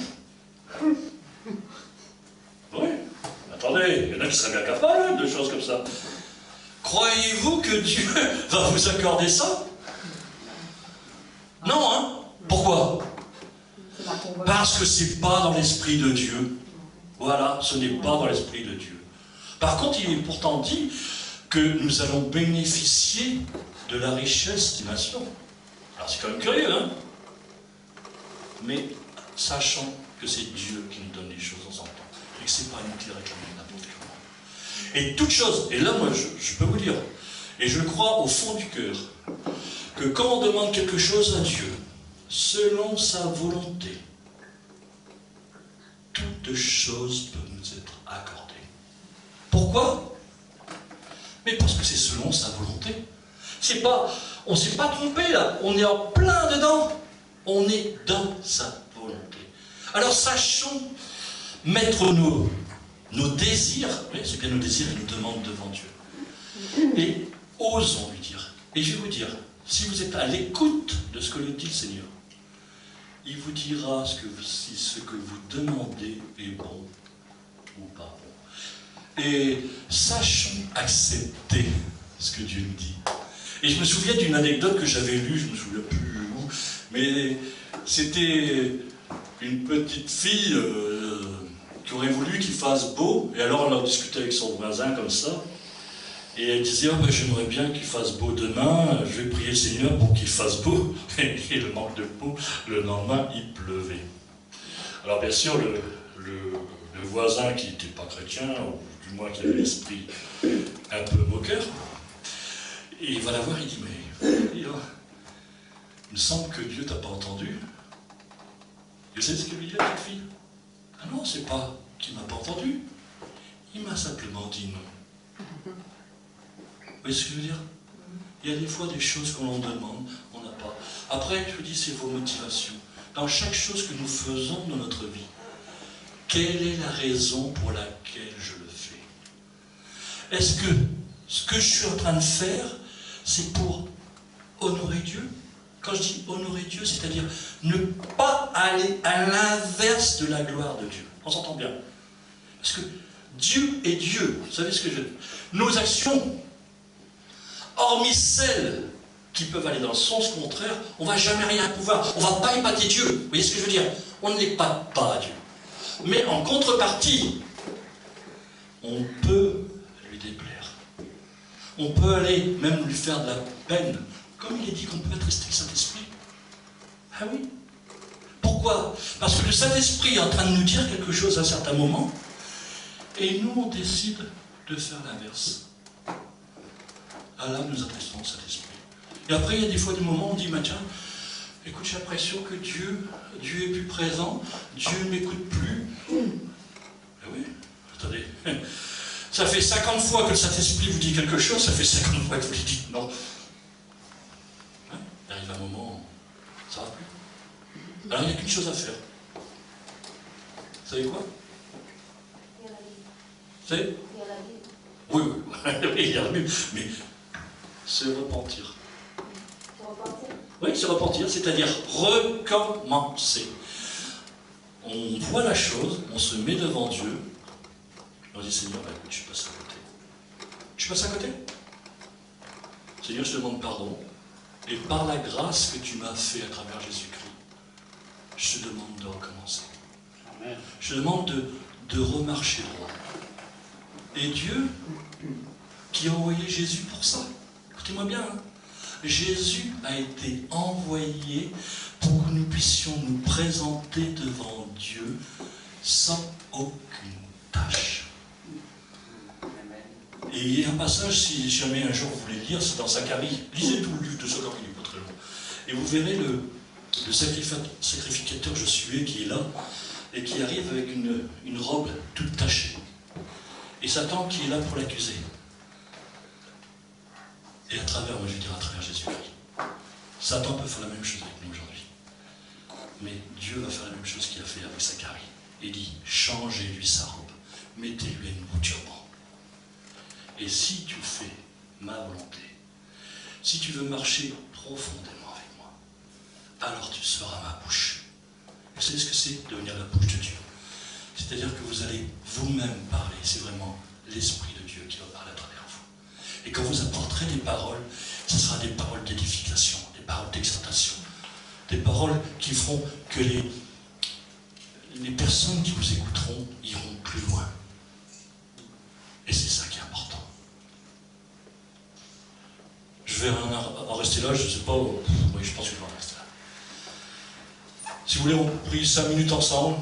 oui, attendez, il y en a qui seraient bien capables de choses comme ça. Croyez-vous que Dieu va vous accorder ça? Non, hein? Pourquoi? Parce que c'est pas dans l'esprit de Dieu. Voilà, ce n'est pas dans l'esprit de Dieu. Par contre, il est pourtant dit que nous allons bénéficier de la richesse des nations. Alors c'est quand même curieux, hein? Mais sachant que c'est Dieu qui nous donne les choses en son temps, et que c'est pas nous qui les réclamons n'importe comment. Et toute chose, et là moi je peux vous dire, et je crois au fond du cœur, que quand on demande quelque chose à Dieu, selon sa volonté, toute chose peut nous être accordée. Pourquoi? Mais parce que c'est selon sa volonté. C'est pas, on ne s'est pas trompé là, on est en plein dedans. On est dans sa volonté. Alors sachons mettre nos désirs, oui, c'est bien nos désirs qui nous demandent devant Dieu. Et osons lui dire. Et je vais vous dire, si vous êtes à l'écoute de ce que nous dit le Seigneur, il vous dira si ce que vous demandez est bon ou pas bon. Et sachons accepter ce que Dieu nous dit. Et je me souviens d'une anecdote que j'avais lue, je ne me souviens plus où, mais c'était une petite fille qui aurait voulu qu'il fasse beau, et alors elle en discutait avec son voisin comme ça, et elle disait, oh, ben, j'aimerais bien qu'il fasse beau demain, je vais prier le Seigneur pour qu'il fasse beau, et le manque de peau, le lendemain il pleuvait. Alors bien sûr, le voisin qui n'était pas chrétien, ou du moins qui avait l'esprit un peu moqueur, et il va la voir, il dit, mais il me semble que Dieu t'a pas entendu. Et vous savez ce qu'il lui dit à cette fille? Ah non, c'est pas qu'il m'a pas entendu. Il m'a simplement dit non. Vous voyez ce que je veux dire? Il y a des fois des choses qu'on en demande, on n'a pas. Après, je vous dis, c'est vos motivations. Dans chaque chose que nous faisons dans notre vie, quelle est la raison pour laquelle je le fais? Est-ce que ce que je suis en train de faire, c'est pour honorer Dieu? Quand je dis honorer Dieu, c'est-à-dire ne pas aller à l'inverse de la gloire de Dieu. On s'entend bien? Parce que Dieu est Dieu. Vous savez ce que je dis? Nos actions, hormis celles qui peuvent aller dans le sens contraire, on ne va jamais rien pouvoir. On ne va pas épater Dieu. Vous voyez ce que je veux dire? On ne l'épate pas à Dieu. Mais en contrepartie, on peut lui déplaire. On peut aller même lui faire de la peine. Comme il est dit qu'on peut être resté le Saint-Esprit. Ah oui. Pourquoi? Parce que le Saint-Esprit est en train de nous dire quelque chose à un certain moment, et nous on décide de faire l'inverse. Ah là, nous attestons le Saint-Esprit. Et après, il y a des fois des moments où on dit, bah, tiens, écoute, j'ai l'impression que Dieu est plus présent, Dieu ne m'écoute plus. Eh oui, attendez, ça fait 50 fois que le Saint-Esprit vous dit quelque chose, ça fait 50 fois que vous lui dites non. Hein, il arrive un moment, ça va plus. Alors il n'y a qu'une chose à faire. Vous savez quoi? C'est oui, il y a la Bible, mais se repentir. Oui, se repentir, c'est-à-dire recommencer. On voit la chose, on se met devant Dieu, on dit Seigneur, bah, écoute, je passe à côté. Je passe à côté. Seigneur, je te demande pardon, et par la grâce que tu m'as fait à travers Jésus-Christ, je te demande de recommencer. Amen. Je te demande de remarcher droit. Et Dieu, qui a envoyé Jésus pour ça, écoutez-moi bien, hein, Jésus a été envoyé pour que nous puissions nous présenter devant Dieu sans aucune tâche. Et il y a un passage, si jamais un jour vous voulez lire, c'est dans Zacharie. Lisez tout le livre de Zacharie, il n'est pas très long. Et vous verrez le sacrificateur Josué qui est là, et qui arrive avec une robe toute tachée. Et Satan qui est là pour l'accuser. Et à travers, moi je veux dire à travers Jésus-Christ. Satan peut faire la même chose avec nous aujourd'hui. Mais Dieu va faire la même chose qu'il a fait avec Zacharie. Il dit, changez-lui sa robe, mettez-lui un nouveau turban. Et si tu fais ma volonté, si tu veux marcher profondément avec moi, alors tu seras ma bouche. Vous savez ce que c'est, devenir la bouche de Dieu? C'est-à-dire que vous allez vous-même parler. C'est vraiment l'Esprit de Dieu qui va parler à travers vous. Et quand vous apporterez des paroles, ce sera des paroles d'édification, des paroles d'exhortation, des paroles qui feront que les personnes qui vous écouteront iront plus loin. Et c'est ça qui est important. Je vais en rester là, je ne sais pas. Oui, je pense que je vais en rester là. Si vous voulez, on prie 5 minutes ensemble.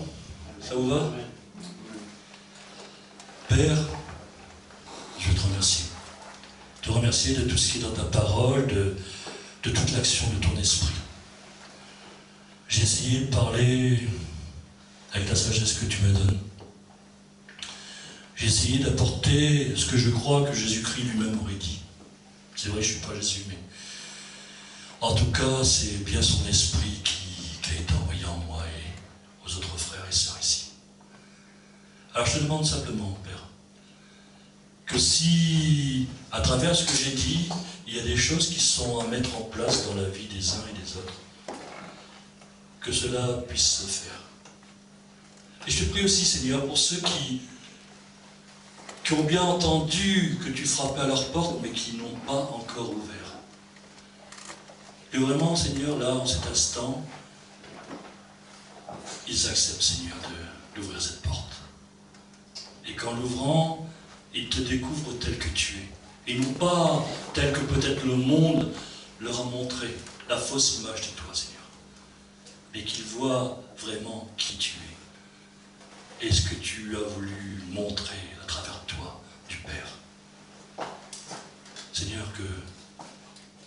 Ça vous va? Père, je veux te remercier. Te remercier de tout ce qui est dans ta parole, de toute l'action de ton esprit. J'ai essayé de parler avec la sagesse que tu me donnes. J'ai essayé d'apporter ce que je crois que Jésus-Christ lui-même aurait dit. C'est vrai, je ne suis pas Jésus, mais en tout cas, c'est bien son esprit qui a été envoyé en moi et aux autres frères et sœurs ici. Alors je te demande simplement, Père, que si, à travers ce que j'ai dit, il y a des choses qui sont à mettre en place dans la vie des uns et des autres, que cela puisse se faire. Et je te prie aussi, Seigneur, pour ceux qui ont bien entendu que tu frappais à leur porte, mais qui n'ont pas encore ouvert. Et vraiment, Seigneur, là, en cet instant, ils acceptent, Seigneur, d'ouvrir cette porte. Et qu'en l'ouvrant, ils te découvrent tel que tu es. Et non pas tel que peut-être le monde leur a montré, la fausse image de toi, Seigneur. Mais qu'ils voient vraiment qui tu es. Et ce que tu as voulu montrer à travers toi, du Père. Seigneur,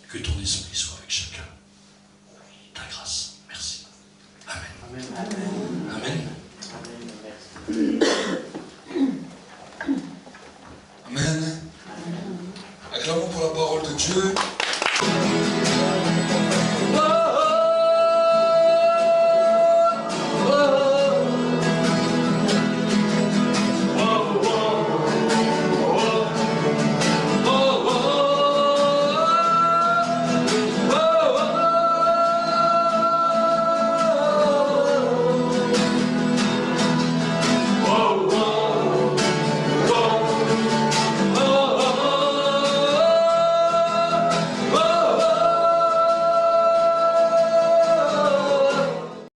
que ton esprit soit avec chacun. Ta grâce. Merci. Amen. Amen. Amen. Amen. Acclamons pour la parole de Dieu.